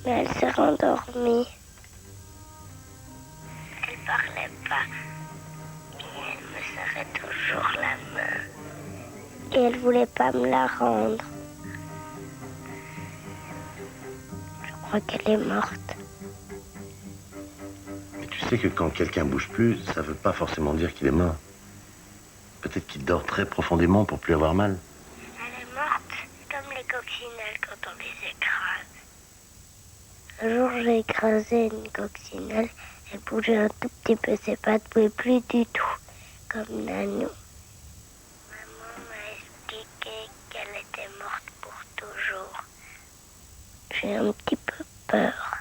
Mais elle s'est rendormie. Elle parlait pas. Et elle me serrait toujours la main. Et elle voulait pas me la rendre. Je crois qu'elle est morte. Mais tu sais que quand quelqu'un bouge plus, ça veut pas forcément dire qu'il est mort. Peut-être qu'il dort très profondément pour plus avoir mal. Elle est morte comme les coccinelles quand on les écrase. Un jour, j'ai écrasé une coccinelle. Elle bougeait un tout petit peu ses pattes, ne bougeait plus du tout, comme Nanou. Maman m'a expliqué qu'elle était morte pour toujours. J'ai un petit peu peur.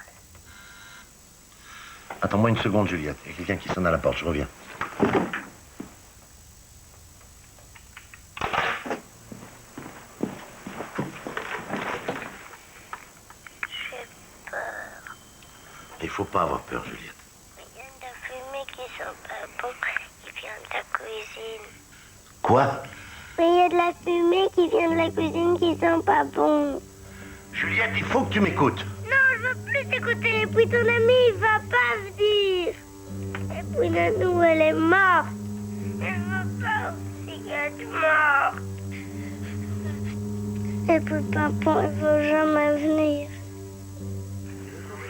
Attends-moi une seconde, Juliette. Il y a quelqu'un qui sonne à la porte, je reviens. faut pas avoir peur, Juliette. Il y a de la fumée qui sent pas bon, qui vient de la cuisine. Quoi? Mais il y a de la fumée qui vient de la cuisine qui sent pas bon. Juliette, il faut que tu m'écoutes. Non, je veux plus t'écouter. Et puis ton ami, il va pas venir. Et puis Nanou, elle est morte. Elle veut pas aussi qu'elle est morte. Et puis papa, il veut jamais venir.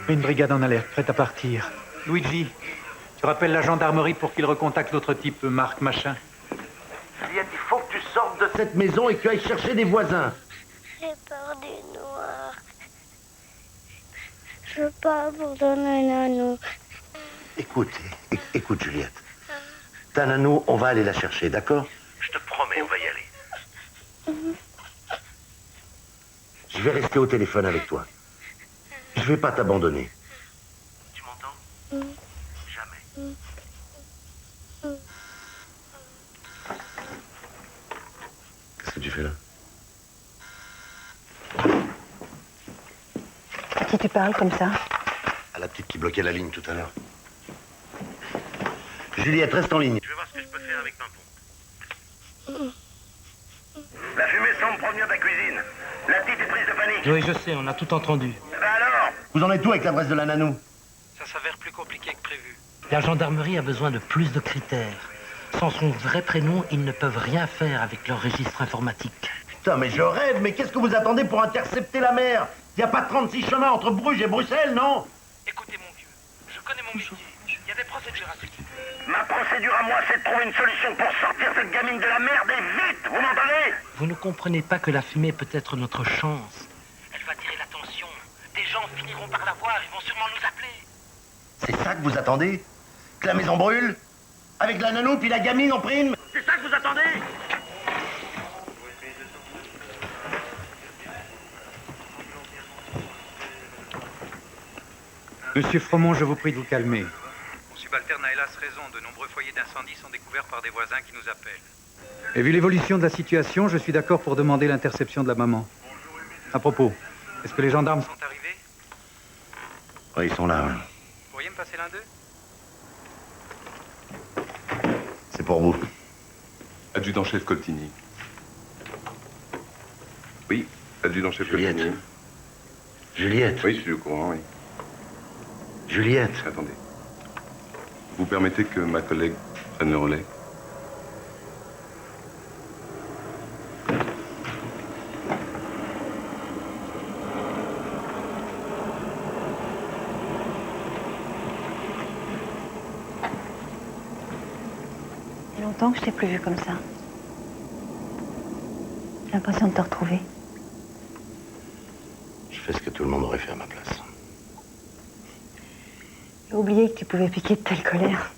Une brigade en alerte, prête à partir. Luigi, tu rappelles la gendarmerie pour qu'il recontacte l'autre type, Marc Machin. Juliette, il faut que tu sortes de cette maison et que tu ailles chercher des voisins. J'ai peur du noir. Je veux pas abandonner Nanou. Écoute, Juliette. Ta Nanou, on va aller la chercher, d'accord? Je te promets, on va y aller. Je vais rester au téléphone avec toi. Je vais pas t'abandonner. Tu m'entends? Jamais. Qu'est-ce que tu fais là? À qui tu parles comme ça? À la petite qui bloquait la ligne tout à l'heure. Juliette, reste en ligne. Je vais voir ce que je peux faire avec Pimpon. La fumée semble provenir de la cuisine. La petite est prise de panique. Oui, je sais, on a tout entendu. Eh ben alors? Vous en êtes où avec l'adresse de la Nanou? Ça s'avère plus compliqué que prévu. La gendarmerie a besoin de plus de critères. Sans son vrai prénom, ils ne peuvent rien faire avec leur registre informatique. Putain, mais je rêve, mais qu'est-ce que vous attendez pour intercepter la mer? Il n'y a pas 36 chemins entre Bruges et Bruxelles, non? Écoutez, mon vieux, je connais mon métier. Il y a des procédures à suivre. Ma procédure à moi, c'est de trouver une solution pour sortir cette gamine de la merde et vite, vous m'entendez? Vous ne comprenez pas que la fumée peut être notre chance. Elle va attirer l'attention. Des gens finiront par la voir, ils vont sûrement nous appeler. C'est ça que vous attendez? Que la maison brûle? Avec la Nanou puis la gamine en prime? C'est ça que vous attendez? Monsieur Fromont, je vous prie de vous calmer. Mon subalterne a hélas raison. De nombreux foyers d'incendie sont découverts par des voisins qui nous appellent. Et vu l'évolution de la situation, je suis d'accord pour demander l'interception de la maman. À propos, est-ce que les gendarmes sont arrivés? Oui, ils sont là, ouais. Vous pourriez me passer l'un d'eux? C'est pour vous. Adjudant-chef Coltigny. Oui, adjudant-chef Juliette. Coltigny. Juliette. Oui, je suis au courant, oui. Juliette. Attendez. Vous permettez que ma collègue prenne le relais? Il y a longtemps que je t'ai plus vu comme ça. J'ai l'impression de te retrouver. Je fais ce que tout le monde aurait fait à ma place. J'ai oublié que tu pouvais piquer de telle colère.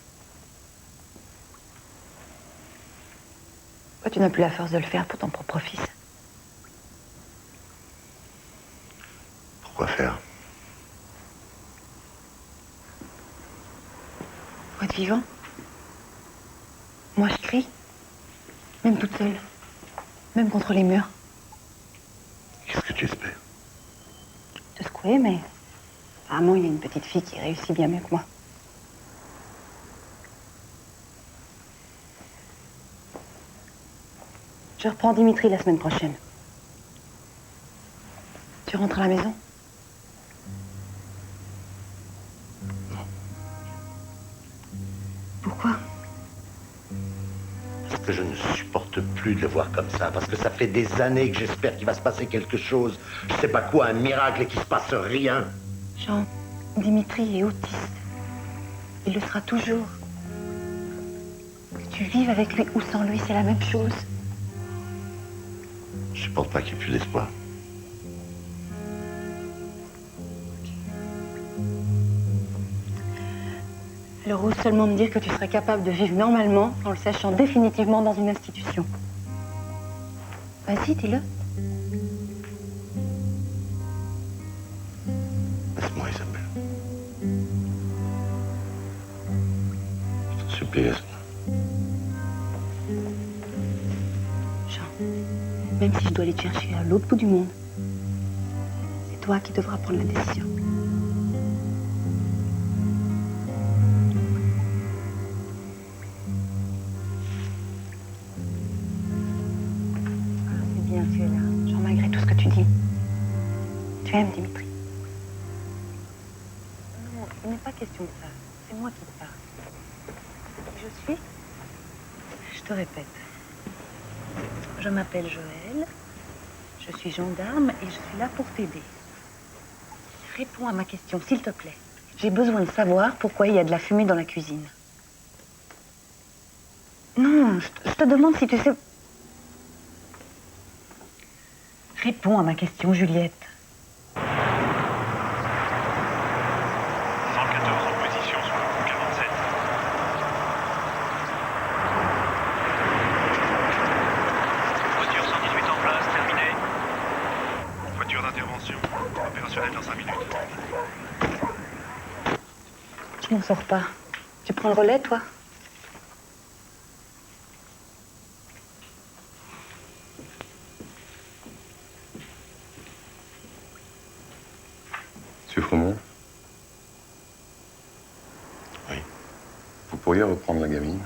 Pourquoi tu n'as plus la force de le faire pour ton propre fils? Pourquoi faire? Pour être vivant. Moi, je crie. Même toute seule. Même contre les murs. Qu'est-ce que tu espères? Te secouer, mais... apparemment, il y a une petite fille qui réussit bien mieux que moi. Je reprends Dimitri la semaine prochaine. Tu rentres à la maison? Pourquoi? Parce que je ne supporte plus de le voir comme ça. Parce que ça fait des années que j'espère qu'il va se passer quelque chose. Je sais pas quoi, un miracle et qu'il se passe rien. Jean, Dimitri est autiste. Il le sera toujours. Que tu vives avec lui ou sans lui, c'est la même chose. Je supporte pas qu'il n'y ait plus d'espoir. Alors ose seulement me dire que tu serais capable de vivre normalement en le sachant définitivement dans une institution. Vas-y, dis-le. Laisse-moi, Isabelle. Je t'en supplie, laisse-moi. Jean, même si je dois aller te chercher à l'autre bout du monde, c'est toi qui devras prendre la décision. Tu aimes Dimitri? Non, il n'est pas question de ça. C'est moi qui te parle. Qui je suis? Je te répète. Je m'appelle Joël, je suis gendarme et je suis là pour t'aider. Réponds à ma question, s'il te plaît. J'ai besoin de savoir pourquoi il y a de la fumée dans la cuisine. Non, je te demande si tu sais... Réponds à ma question, Juliette. 114 en position sur le coup 47. Voiture 118 en place, terminé. Voiture d'intervention, opérationnelle dans 5 minutes. Je m'en sors pas. Tu prends le relais, toi? Monsieur Fremont? Oui. Vous pourriez reprendre la gamine?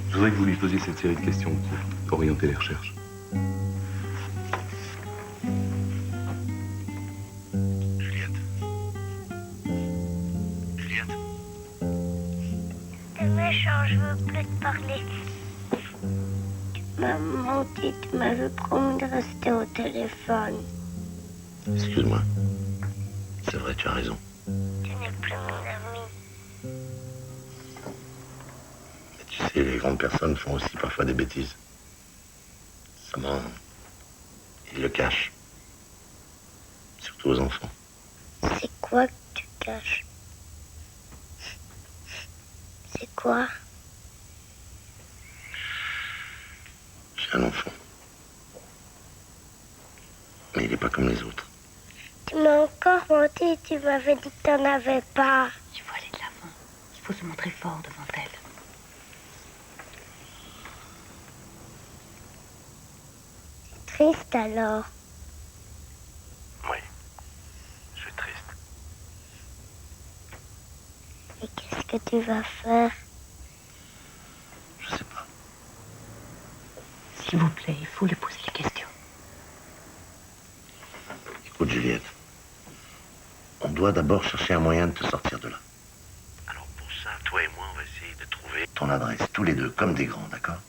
Je voudrais que vous lui posiez cette série de questions pour orienter les recherches. T'es méchant, je veux plus te parler. Tu m'as menti, tu m'avais promis de rester au téléphone. Excuse-moi. C'est vrai, tu as raison. Tu n'es plus mon ami. Mais tu sais, les grandes personnes font aussi parfois des bêtises. Seulement, ils le cachent. Surtout aux enfants. C'est quoi que tu caches? C'est quoi? J'ai un enfant. Mais il n'est pas comme les autres. Tu m'as encore menti, tu m'avais dit que t'en avais pas. Il faut aller de l'avant. Il faut se montrer fort devant elle. Triste alors. Oui, je suis triste. Et qu'est-ce que tu vas faire? Je sais pas. S'il vous plaît, il faut lui poser les questions. Écoute, Juliette. On doit d'abord chercher un moyen de te sortir de là. Alors pour ça, toi et moi, on va essayer de trouver ton adresse, tous les deux, comme des grands, d'accord?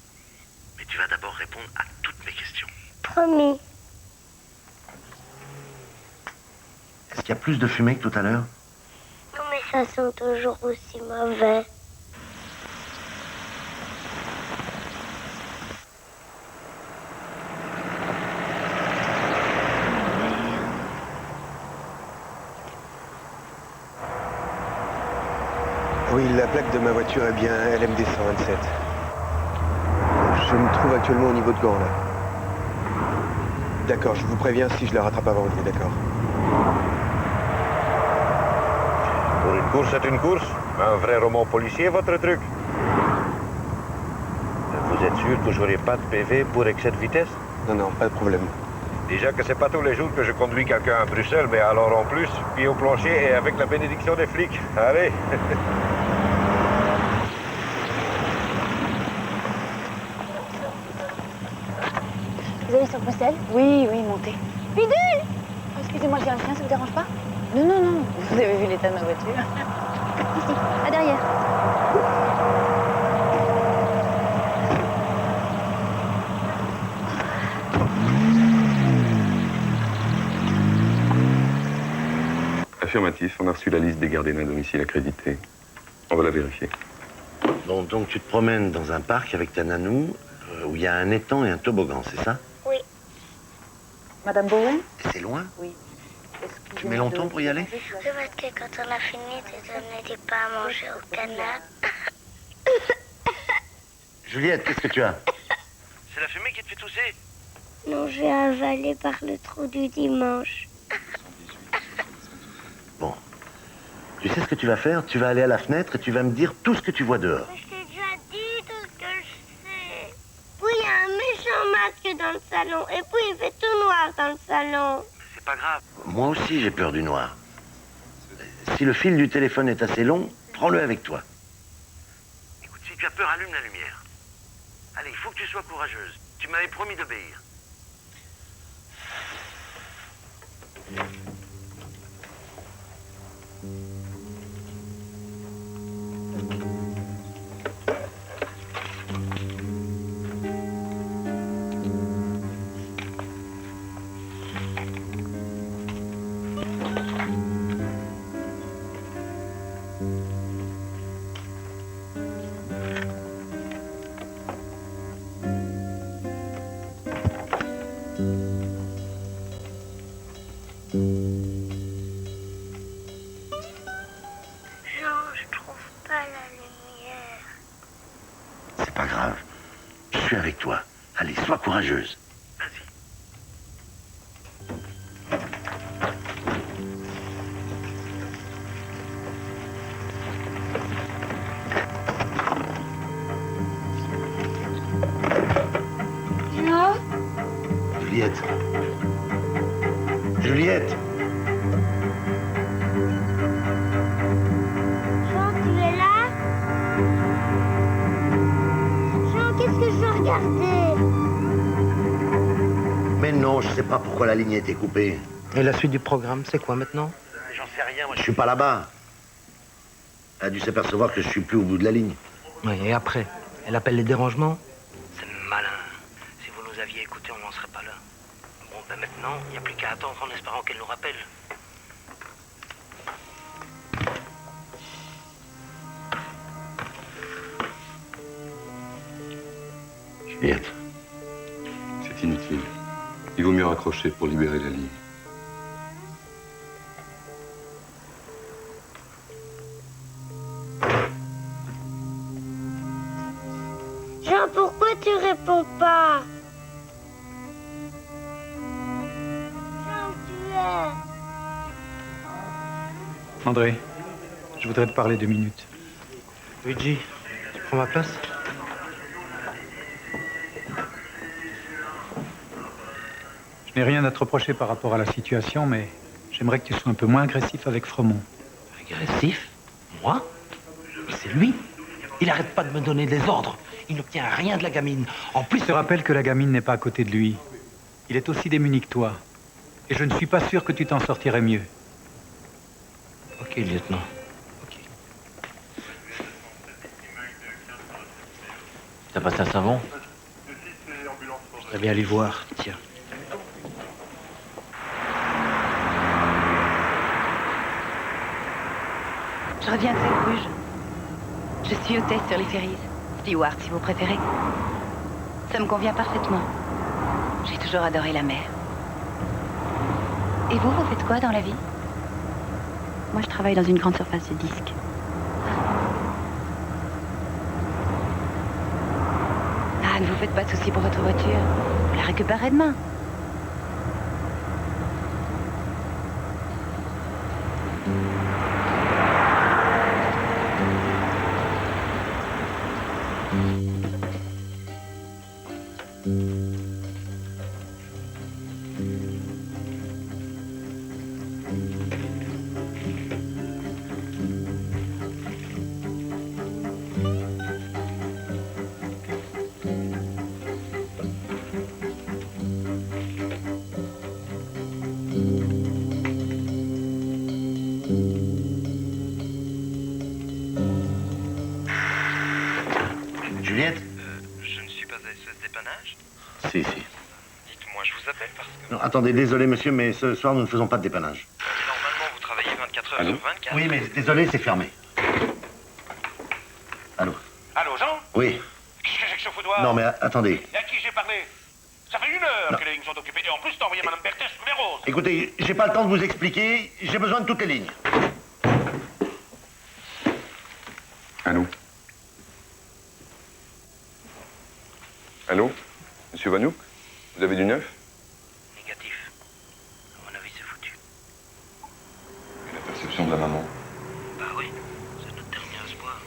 Mais tu vas d'abord répondre à toutes mes questions. Promis. Est-ce qu'il y a plus de fumée que tout à l'heure? Non mais ça sent toujours aussi mauvais. Oui, la plaque de ma voiture est bien LMD 127. Je me trouve actuellement au niveau de Gand, là. D'accord, je vous préviens si je la rattrape avant lui, d'accord. Pour une course, c'est une course. Un vrai roman policier, votre truc. Vous êtes sûr que j'aurai pas de PV pour excès de vitesse? Non, non, pas de problème. Déjà que c'est pas tous les jours que je conduis quelqu'un à Bruxelles, mais alors en plus, pied au plancher et avec la bénédiction des flics. Allez. Vous allez sur Bruxelles? Oui, oui, montez. Bidule! Oh, excusez-moi, j'ai un chien, ça vous dérange pas? Non, non, non. Vous avez vu l'état de ma voiture? Ici, à derrière. Affirmatif, on a reçu la liste des gardés d'un domicile accrédité. On va la vérifier. Bon, donc tu te promènes dans un parc avec ta nanou, où il y a un étang et un toboggan, c'est ça? Oui. Madame Bowen? Et c'est loin? Oui. Tu mets longtemps pour y aller? Oui, parce que quand on a fini, tu donnais pas à manger au canard. Juliette, qu'est-ce que tu as? C'est la fumée qui te fait tousser. Non, j'ai avalé par le trou du dimanche. Bon. Tu sais ce que tu vas faire? Tu vas aller à la fenêtre et tu vas me dire tout ce que tu vois dehors. Mais je t'ai déjà dit tout ce que je sais. Puis il y a un méchant masque dans le salon. Et puis il fait tout noir dans le salon. pas grave. Moi aussi, j'ai peur du noir. Si le fil du téléphone est assez long, prends-le avec toi. Écoute, si tu as peur, allume la lumière. Allez, il faut que tu sois courageuse. Tu m'avais promis d'obéir. Toi. Allez, sois courageuse. Vas-y. Jean? Juliette. Juliette. Jean, tu es là? Jean, qu'est-ce que je veux regarder? Mais non, je sais pas pourquoi la ligne a été coupée. Et la suite du programme, c'est quoi maintenant? J'en sais rien, moi je suis pas là-bas. Elle a dû s'apercevoir que je suis plus au bout de la ligne. Oui, et après? Elle appelle les dérangements? C'est malin. Si vous nous aviez écoutés, on n'en serait pas là. Bon, ben maintenant, il n'y a plus qu'à attendre en espérant qu'elle nous rappelle. Juliette. C'est inutile. Il vaut mieux raccrocher pour libérer la ligne. Jean, pourquoi tu réponds pas? Jean, tu es... André, je voudrais te parler 2 minutes. Luigi, tu prends ma place? Je n'ai rien à te reprocher par rapport à la situation, mais j'aimerais que tu sois un peu moins agressif avec Fremont. Agressif? Moi? Mais c'est lui. Il arrête pas de me donner des ordres. Il n'obtient rien de la gamine. En plus... Je te rappelle que la gamine n'est pas à côté de lui. Il est aussi démuni que toi. Et je ne suis pas sûr que tu t'en sortirais mieux. Ok, lieutenant. Ok. T'as passé un savon? Je voudrais bien aller voir, tiens. Je reviens de Saint-Bruges. Je suis hôtesse sur les ferries. Steward, si vous préférez. Ça me convient parfaitement. J'ai toujours adoré la mer. Et vous, vous faites quoi dans la vie? Moi, je travaille dans une grande surface de disques. Ah, ne vous faites pas de soucis pour votre voiture. Vous la récupérerez demain. Juliette? Je ne suis pas à SOS dépannage. Si, si. Dites-moi, je vous appelle parce que... Non, attendez, désolé monsieur, mais ce soir nous ne faisons pas de dépannage. Normalement, vous travaillez 24 heures sur 24. Oui, mais désolé, c'est fermé. Allô? Allô, Jean? Oui. Qu'est-ce que c'est que ce foutoir? Non, mais attendez. Et à qui j'ai parlé? Ça fait 1 heure que les lignes sont occupées. Et en plus, t'as envoyé Madame Berthès sous les roses. Écoutez, j'ai pas le temps de vous expliquer. J'ai besoin de toutes les lignes. Allô? Allô? Monsieur Vanouk? Vous avez du neuf? Négatif. À mon avis, c'est foutu. Et la perception de la maman? Bah oui, c'est notre dernier espoir.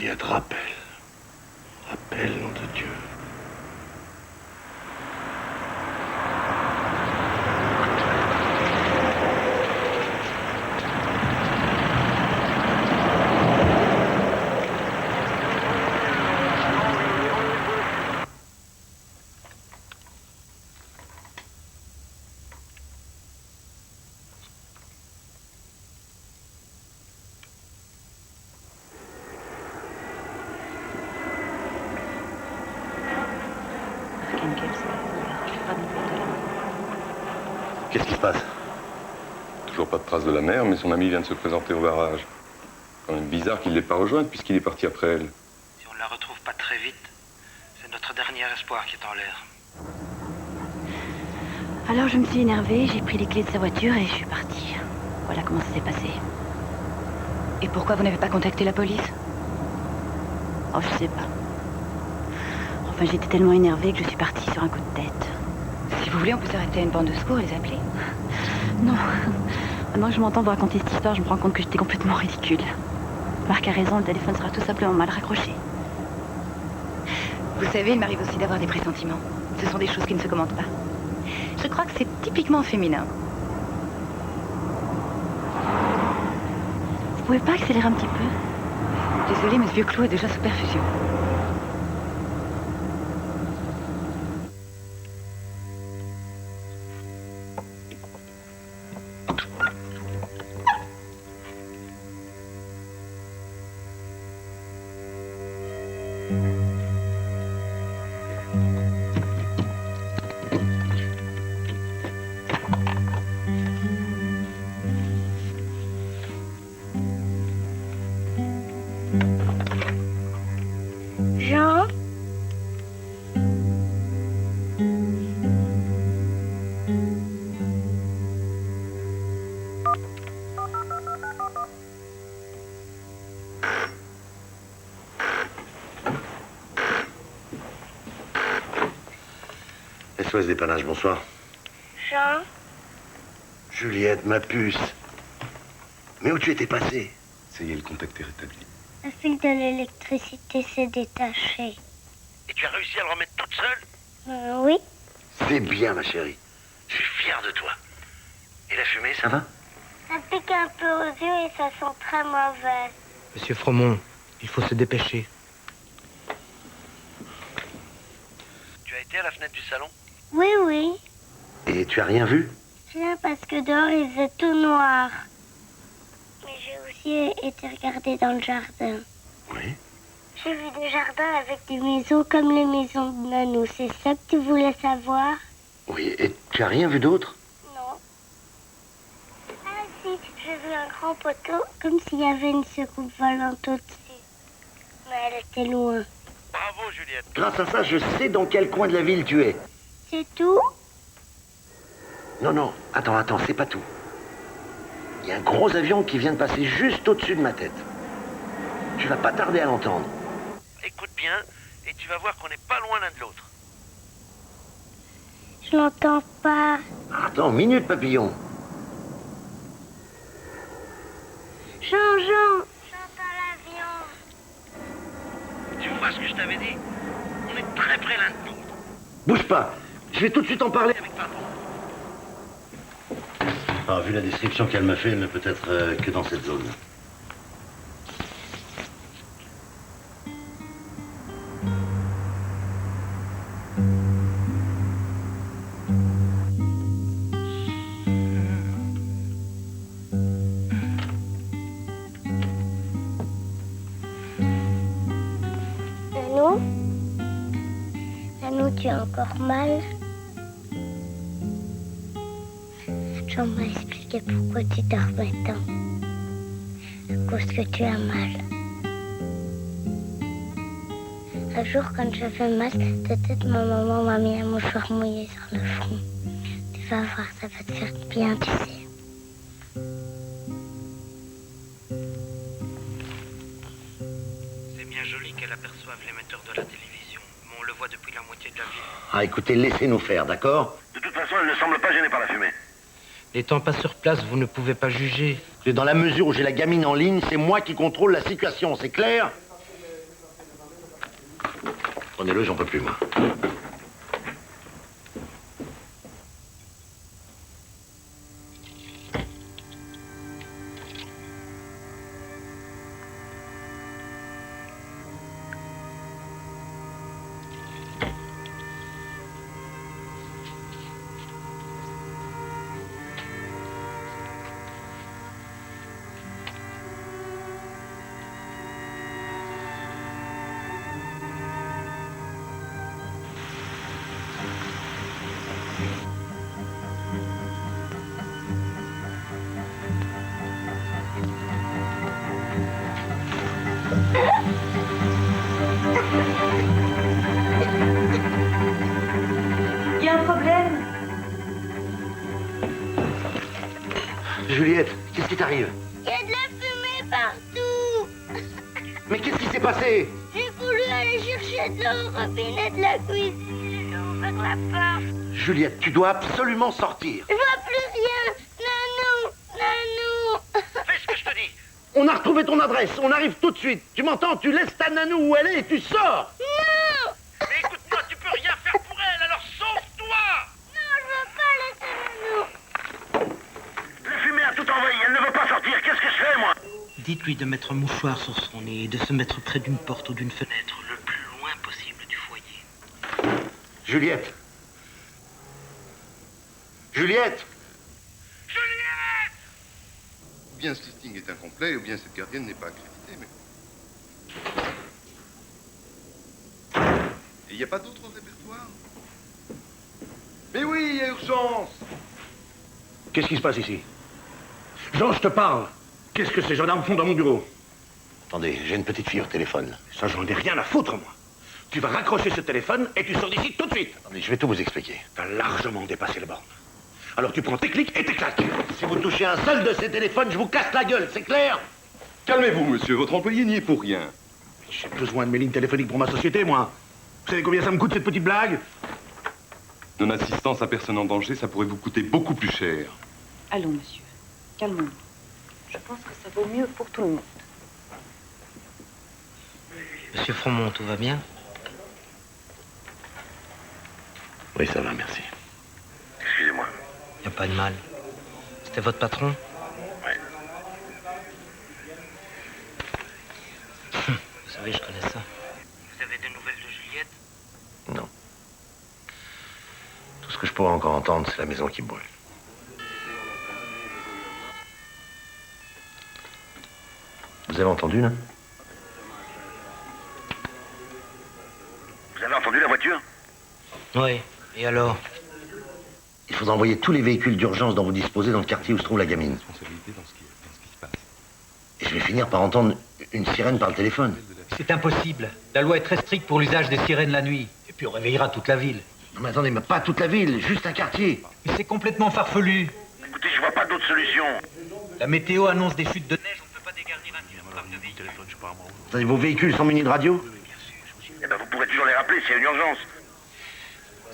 Juliette, rappelle. Rappelle, nom de Dieu. Qu'est-ce qui se passe? Toujours pas de trace de la mère, mais son ami vient de se présenter au barrage. Quand même bizarre qu'il ne l'ait pas rejointe puisqu'il est parti après elle. Si on ne la retrouve pas très vite, c'est notre dernier espoir qui est en l'air. Alors je me suis énervée, j'ai pris les clés de sa voiture et je suis partie. Voilà comment ça s'est passé. Et pourquoi vous n'avez pas contacté la police? Oh, je sais pas. Enfin, j'étais tellement énervée que je suis partie sur un coup de tête. Si vous voulez, on peut s'arrêter à une bande de secours et les appeler. Non. Maintenant que je m'entends vous raconter cette histoire, je me rends compte que j'étais complètement ridicule. Marc a raison, le téléphone sera tout simplement mal raccroché. Vous savez, il m'arrive aussi d'avoir des pressentiments. Ce sont des choses qui ne se commentent pas. Je crois que c'est typiquement féminin. Vous pouvez pas accélérer un petit peu? Désolée, mais ce vieux clou est déjà sous perfusion. Jean? SOS dépannage, bonsoir. Jean? Juliette, ma puce. Mais où tu étais passé? Ça y est, le contact est rétabli. Le fil de l'électricité s'est détaché. Et tu as réussi à le remettre toute seule? Oui. C'est bien, ma chérie. Je suis fier de toi. Et la fumée, ça va? Ça pique un peu aux yeux et ça sent très mauvais. Monsieur Fromont, il faut se dépêcher. Tu as été à la fenêtre du salon? Oui, oui. Et tu as rien vu? Rien parce que dehors il faisait tout noir. Mais j'ai aussi été regarder dans le jardin. Oui. J'ai vu des jardins avec des maisons comme les maisons de Nanou. C'est ça que tu voulais savoir? Oui, et tu as rien vu d'autre? Non. Ah si, j'ai vu un grand poteau comme s'il y avait une soucoupe volante au-dessus. Mais elle était loin. Bravo, Juliette. Grâce à ça, je sais dans quel coin de la ville tu es. C'est tout? Non, non, attends, c'est pas tout. Il y a un gros avion qui vient de passer juste au-dessus de ma tête. Tu vas pas tarder à l'entendre. Écoute bien, et tu vas voir qu'on n'est pas loin l'un de l'autre. Je l'entends pas. Attends, minute, papillon. Jean, j'entends l'avion. Tu vois ce que je t'avais dit? On est très près l'un de l'autre. Bouge pas. Je vais tout de suite en parler avec papa. Ah, vu la description qu'elle m'a fait, mais peut-être que dans cette zone. Nanou, tu as encore mal? Jean m'a expliqué pourquoi tu dormais tant. À cause que tu as mal. Un jour, quand j'avais mal, peut-être ma maman m'a mis un mouchoir mouillé sur le front. Tu vas voir, ça va te faire du bien, tu sais. C'est bien joli qu'elle aperçoive l'émetteur de la télévision, mais on le voit depuis la moitié de la ville. Ah, écoutez, laissez-nous faire, d'accord? De toute façon, elle ne semble pas gênée par la fumée. N'étant pas sur place, vous ne pouvez pas juger. Et dans la mesure où j'ai la gamine en ligne, c'est moi qui contrôle la situation, c'est clair? Prenez-le, j'en peux plus, moi. Il y a un problème. Juliette, qu'est-ce qui t'arrive? Il y a de la fumée partout. Mais qu'est-ce qui s'est passé? J'ai voulu aller chercher de l'eau au robinet de la cuisine. J'ai ouvert la porte. Juliette, tu dois absolument sortir. Je vois plus rien. Nanou. Fais ce que je te dis. On a retrouvé ton adresse, on arrive tout de suite. Tu m'entends? Tu laisses ta nanou où elle est et tu sors. Non. Mais écoute-moi, tu peux rien faire pour elle, alors sauve-toi! Non, je veux pas laisser Nanou. La fumée a tout envahi, elle ne veut pas sortir, qu'est-ce que je fais, moi? Dites-lui de mettre un mouchoir sur son nez et de se mettre près d'une porte ou d'une fenêtre, le plus loin possible du foyer. Juliette. Juliette. Ou bien ce listing est incomplet, ou bien cette gardienne n'est pas accréditée, mais... Et il n'y a pas d'autre au répertoire? Mais oui, il y a urgence. Qu'est-ce qui se passe ici? Jean, je te parle. Qu'est-ce que ces gendarmes font dans mon bureau? Attendez, j'ai une petite fille au téléphone. Ça, j'en ai rien à foutre, moi. Tu vas raccrocher ce téléphone et tu sors d'ici tout de suite. Attendez, je vais tout vous expliquer. T'as largement dépassé les bornes. Alors tu prends tes clics et tes claques. Si vous touchez un seul de ces téléphones, je vous casse la gueule, c'est clair? Calmez-vous, monsieur, votre employé n'y est pour rien. J'ai besoin de mes lignes téléphoniques pour ma société, moi. Vous savez combien ça me coûte, cette petite blague? Non-assistance à personne en danger, ça pourrait vous coûter beaucoup plus cher. Allons, monsieur, calmons-nous. Je pense que ça vaut mieux pour tout le monde. Monsieur Fromont, tout va bien? Oui, ça va, merci. Excusez-moi. Y a pas de mal. C'était votre patron? Ouais. Vous savez, je connais ça. Vous avez des nouvelles de Juliette? Non. Tout ce que je pourrais encore entendre, c'est la maison qui brûle. Vous avez entendu, là? Vous avez entendu la voiture? Oui, et alors? Il faudra envoyer tous les véhicules d'urgence dont vous disposez dans le quartier où se trouve la gamine. Et je vais finir par entendre une sirène par le téléphone. C'est impossible. La loi est très stricte pour l'usage des sirènes la nuit. Et puis on réveillera toute la ville. Non mais attendez, mais pas toute la ville, juste un quartier. Mais c'est complètement farfelu. Écoutez, je vois pas d'autre solution. La météo annonce des chutes de neige, on ne peut pas dégarnir un territoire de véhicules. Attendez, vos véhicules sont munis de radio? Eh ben, vous pourrez toujours les rappeler s'il y a une urgence.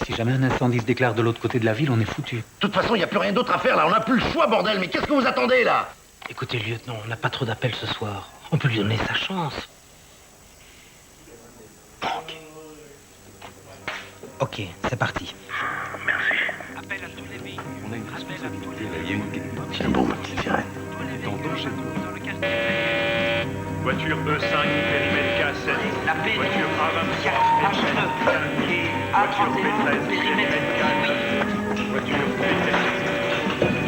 Si jamais un incendie se déclare de l'autre côté de la ville, on est foutu. De toute façon, il n'y a plus rien d'autre à faire là, on n'a plus le choix, bordel, mais qu'est-ce que vous attendez là? Écoutez, lieutenant, on n'a pas trop d'appels ce soir. On peut lui donner sa chance. Ok, c'est parti. Merci. Appel à tous les véhicules. On a une responsabilité, là, il y a une quelque part. Tiens bon, ma petite sirène. Voiture E5, périmètre K7. Voiture A23, périmètre K9. Voiture P13, périmètre K9. Voiture P13.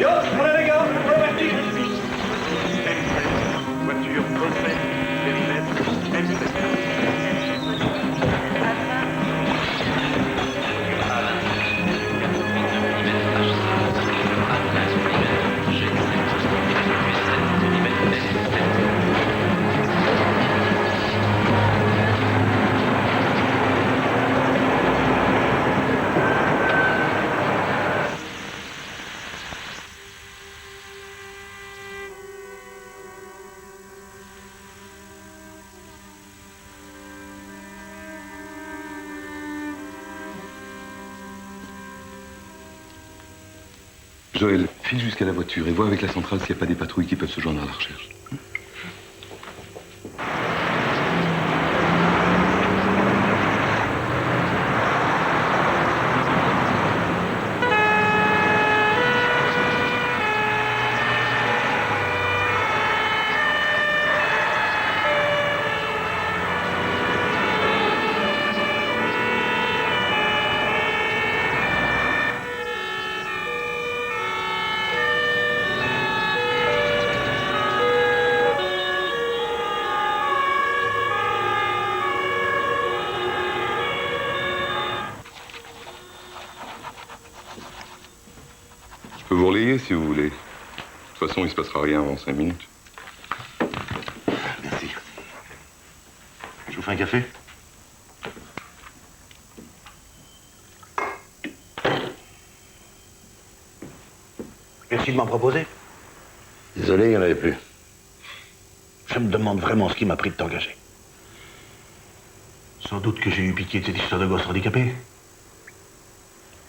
Yo, prenez les gars, reparti. M13. Voiture E7, périmètre M7. Joël, file jusqu'à la voiture et vois avec la centrale s'il n'y a pas des patrouilles qui peuvent se joindre à la recherche. peux vous relayer si vous voulez. De toute façon, il se passera rien avant 5 minutes. Merci. Je vous fais un café? Merci de m'en proposer. Désolé, il n'y en avait plus. Je me demande vraiment ce qui m'a pris de t'engager. Sans doute que j'ai eu pitié de cette histoire de gosse handicapé.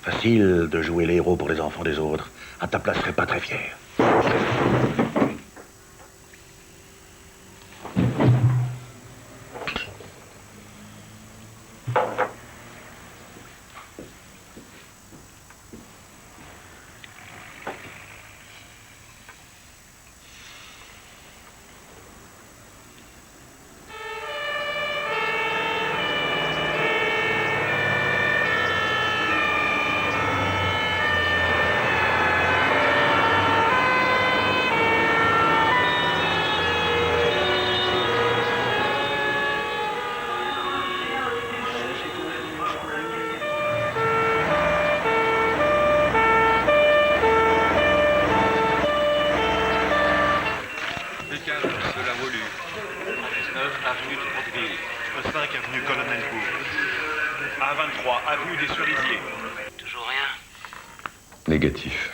Facile de jouer les héros pour les enfants des autres. À ta place, je serais pas très fier. Avenue de Brockville. E5, avenue Colonelcourt. A23, avenue des Cerisiers. Toujours rien? Négatif.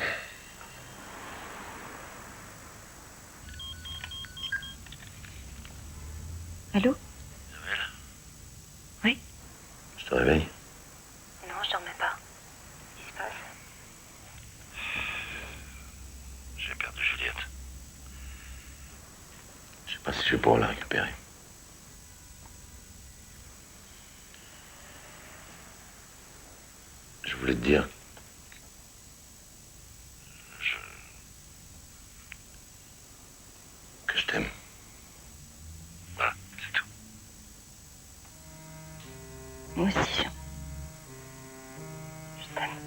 Allô? Isabelle? Oui? Je te réveille? Non, je dormais pas. Qu'est-ce qui se passe? J'ai perdu Juliette. Je sais pas si je vais pouvoir la récupérer. Je voulais te dire... que je t'aime. Voilà, c'est tout. Moi aussi, Jean. Je t'aime.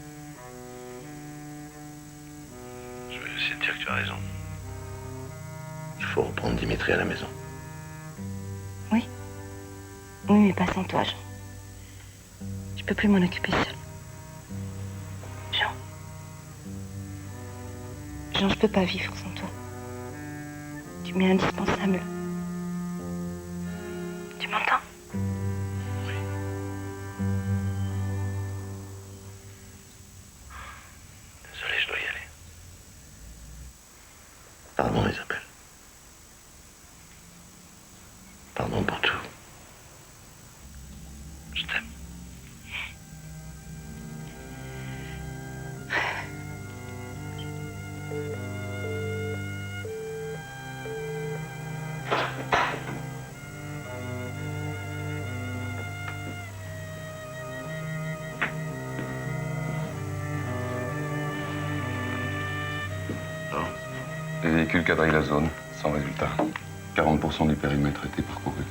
Je vais essayer de dire que tu as raison. Il faut reprendre Dimitri à la maison. Oui. Oui, mais pas sans toi, Jean. Je peux plus m'en occuper seule. Jean. Jean, je peux pas vivre sans toi. Tu m'es indispensable. Tu m'entends? Désolé, je dois y aller. Pardon, Isabelle. Pardon pour tout. Je t'aime. Les véhicules quadrillent la zone, sans résultat. 40% du périmètre a été parcouru.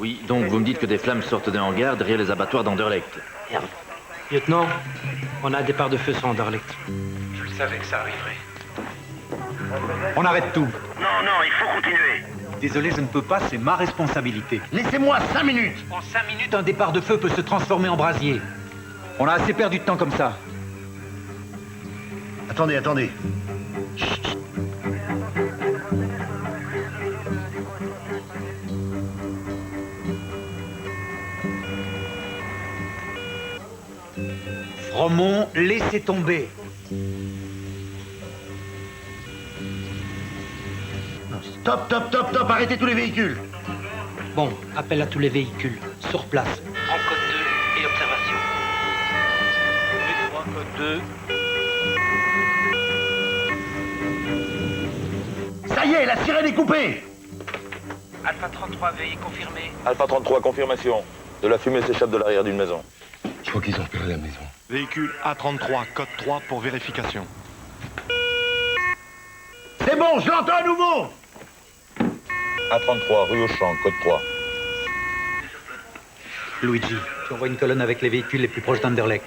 Oui, donc vous me dites que des flammes sortent d'un hangar derrière les abattoirs d'Anderlecht. Merde. Lieutenant, on a un départ de feu sur Anderlecht. Je le savais que ça arriverait. On arrête tout. Non, non, il faut continuer. Désolé, je ne peux pas, c'est ma responsabilité. Laissez-moi 5 minutes. En 5 minutes, un départ de feu peut se transformer en brasier. On a assez perdu de temps comme ça. Attendez, attendez. Fromont, laissez tomber. Stop, stop, stop, stop, arrêtez tous les véhicules. Bon, appel à tous les véhicules. Sur place. En code 2 et observation. Code 2. y est, la sirène est coupée. Alpha 33, veuillez confirmer. Alpha 33, confirmation. De la fumée s'échappe de l'arrière d'une maison. Je crois qu'ils ont repéré la maison. Véhicule A33, code 3 pour vérification. C'est bon, je l'entends à nouveau. A33, rue Auchan, code 3. Luigi, tu envoies une colonne avec les véhicules les plus proches d'Anderlecht.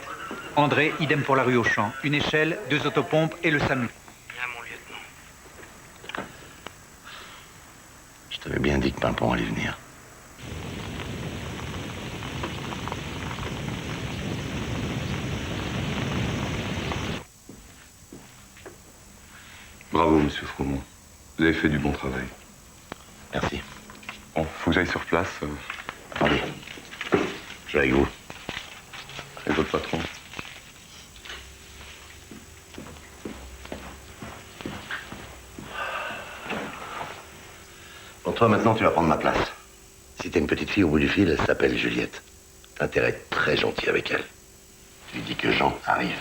André, idem pour la rue Auchan. Une échelle, 2 autopompes et le SAMU. Bien, mon lieutenant. Je t'avais bien dit que Pimpon allait venir. Bravo, monsieur Froment. Vous avez fait du bon travail. Merci. Bon, faut que j'aille sur place. Attendez. Je vais avec vous. Et votre patron. Pour toi, maintenant, tu vas prendre ma place. Si t'as une petite fille au bout du fil, elle s'appelle Juliette. T'as intérêt à être très gentil avec elle. Tu lui dis que Jean arrive.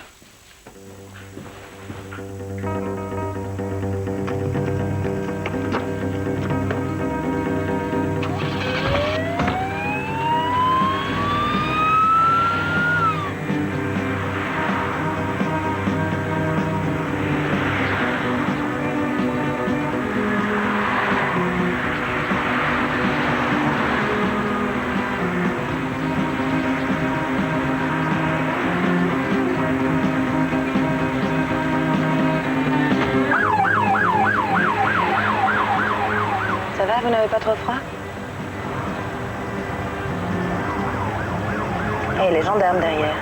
Ça va, vous n'avez pas trop froid? Et les gendarmes derrière.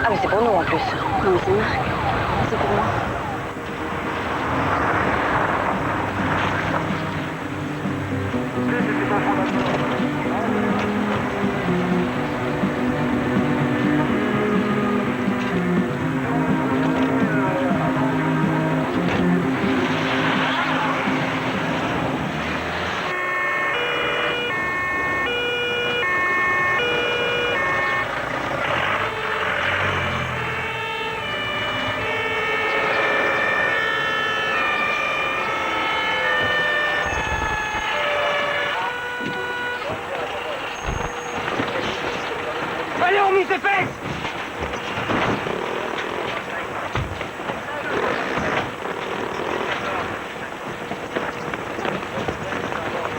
Ah mais c'est pour nous en plus. Non, mais c'est Marc. C'est pour moi. Allez, on mise les fesses.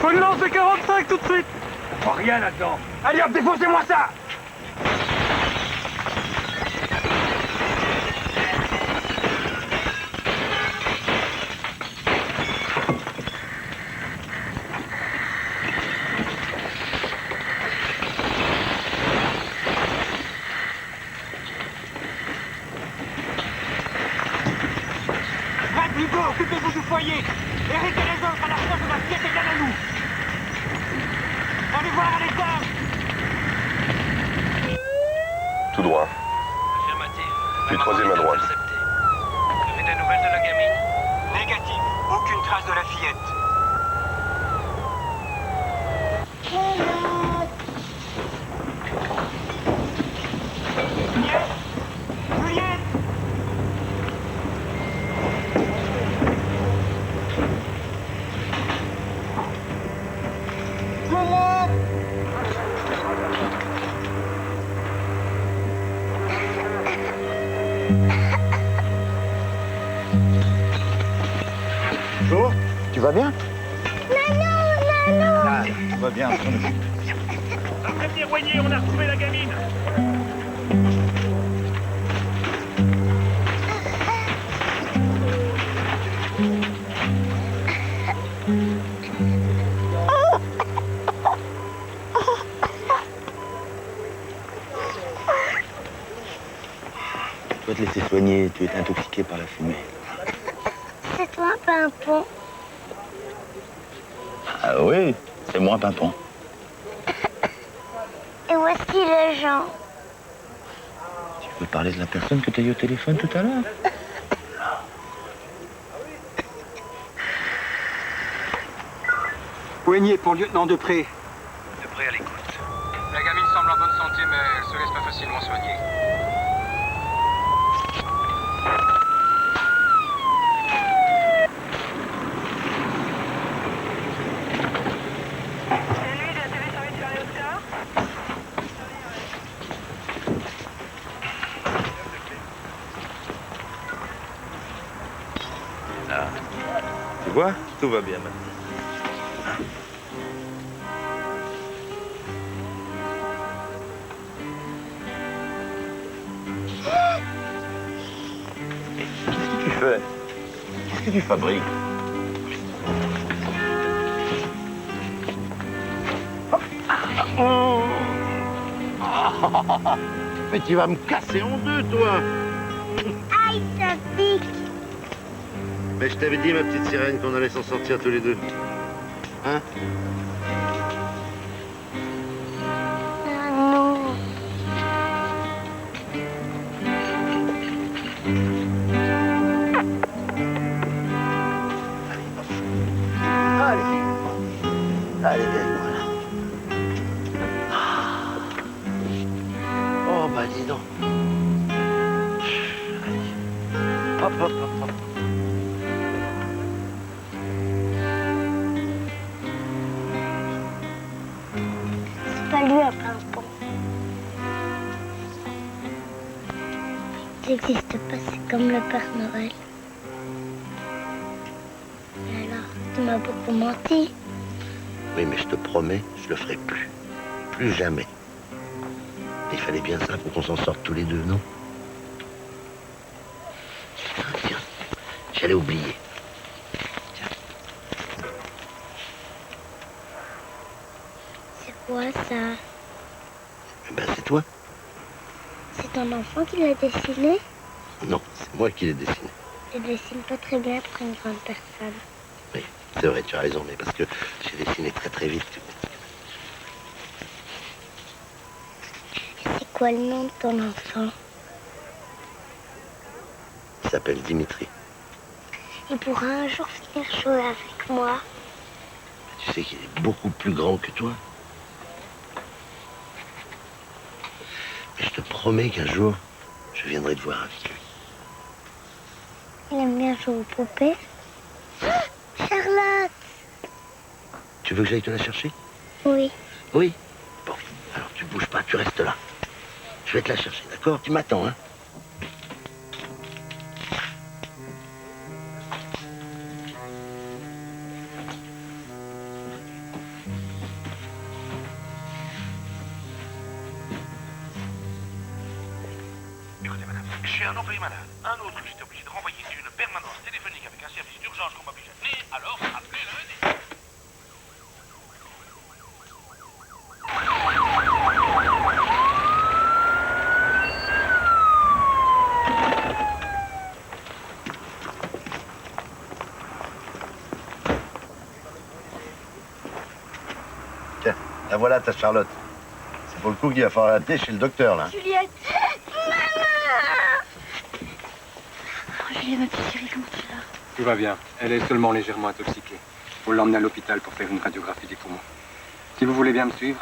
Faut une lance de 45 tout de suite. Oh, rien là-dedans. Allez hop, défoncez-moi ça. Red, Hugo, occupez-vous du foyer. Eric et les autres à la recherche de la pièce égale à nous. Allez voir à l'étage. Tout droit. Affirmatif. Puis troisième à droite. Vous avez des nouvelles de la gamine? Négatif. Aucune trace de la fillette. Juliette! Jo, tu vas bien? Nanou, Ah, tout va bien, on s'en occupe. Prévenez Roigné, on a retrouvé la gamine. Tu dois te laisser soigner, tu es intoxiqué par la fumée. C'est toi, Pimpon. Ah oui, c'est moi, Pimpon. Et voici le Jean. Tu veux parler de la personne que tu as eu au téléphone tout à l'heure? Poigné pour lieutenant Depré. Depré à l'écoute. La gamine semble en bonne santé, mais elle se laisse pas facilement soigner. vois, tout va bien maintenant. Qu'est-ce que tu fais? Qu'est-ce que tu fabriques? Oh. Mais tu vas me casser en deux, toi. Aïe, ça pique. Mais je t'avais dit, ma petite sirène, qu'on allait s'en sortir tous les deux. Hein? Ah non. Allez. Allez, viens-moi là. Oh, bah dis donc. Allez. Hop, hop, hop, hop. C'est pas lui un pimpon. Il n'existe pas, c'est comme le Père Noël. Et alors, tu m'as beaucoup menti. Oui, mais je te promets, je le ferai plus. Plus jamais. Il fallait bien ça pour qu'on s'en sorte tous les deux, non? Tiens, j'allais oublier. C'est quoi ça? Eh ben, c'est toi. C'est ton enfant qui l'a dessiné? Non, c'est moi qui l'ai dessiné. Tu dessines pas très bien pour une grande personne. Oui, c'est vrai, tu as raison, mais parce que j'ai dessiné très très vite. C'est quoi le nom de ton enfant? Il s'appelle Dimitri. Il pourra un jour venir jouer avec moi. Tu sais qu'il est beaucoup plus grand que toi. Mais je te promets qu'un jour, je viendrai te voir avec lui. Il aime bien jouer aux poupées. Charlotte! Tu veux que j'aille te la chercher? Oui. Oui? Bon, alors tu bouges pas, tu restes là. Je vais te la chercher, d'accord? Tu m'attends, hein? Écoutez, madame, j'ai un employé malade. Un autre, j'étais obligé de renvoyer une permanence téléphonique avec un service d'urgence qu'on m'a obligé d'appeler, alors appelez lundi. Tiens, la voilà ta Charlotte. C'est pour le coup qu'il va falloir l'amener chez le docteur, là. Juliette! Maman! Oh, Juliette, ma petite chérie, comment tu vas? Tout va bien. Elle est seulement légèrement intoxiquée. Faut l'emmener à l'hôpital pour faire une radiographie des poumons. Si vous voulez bien me suivre.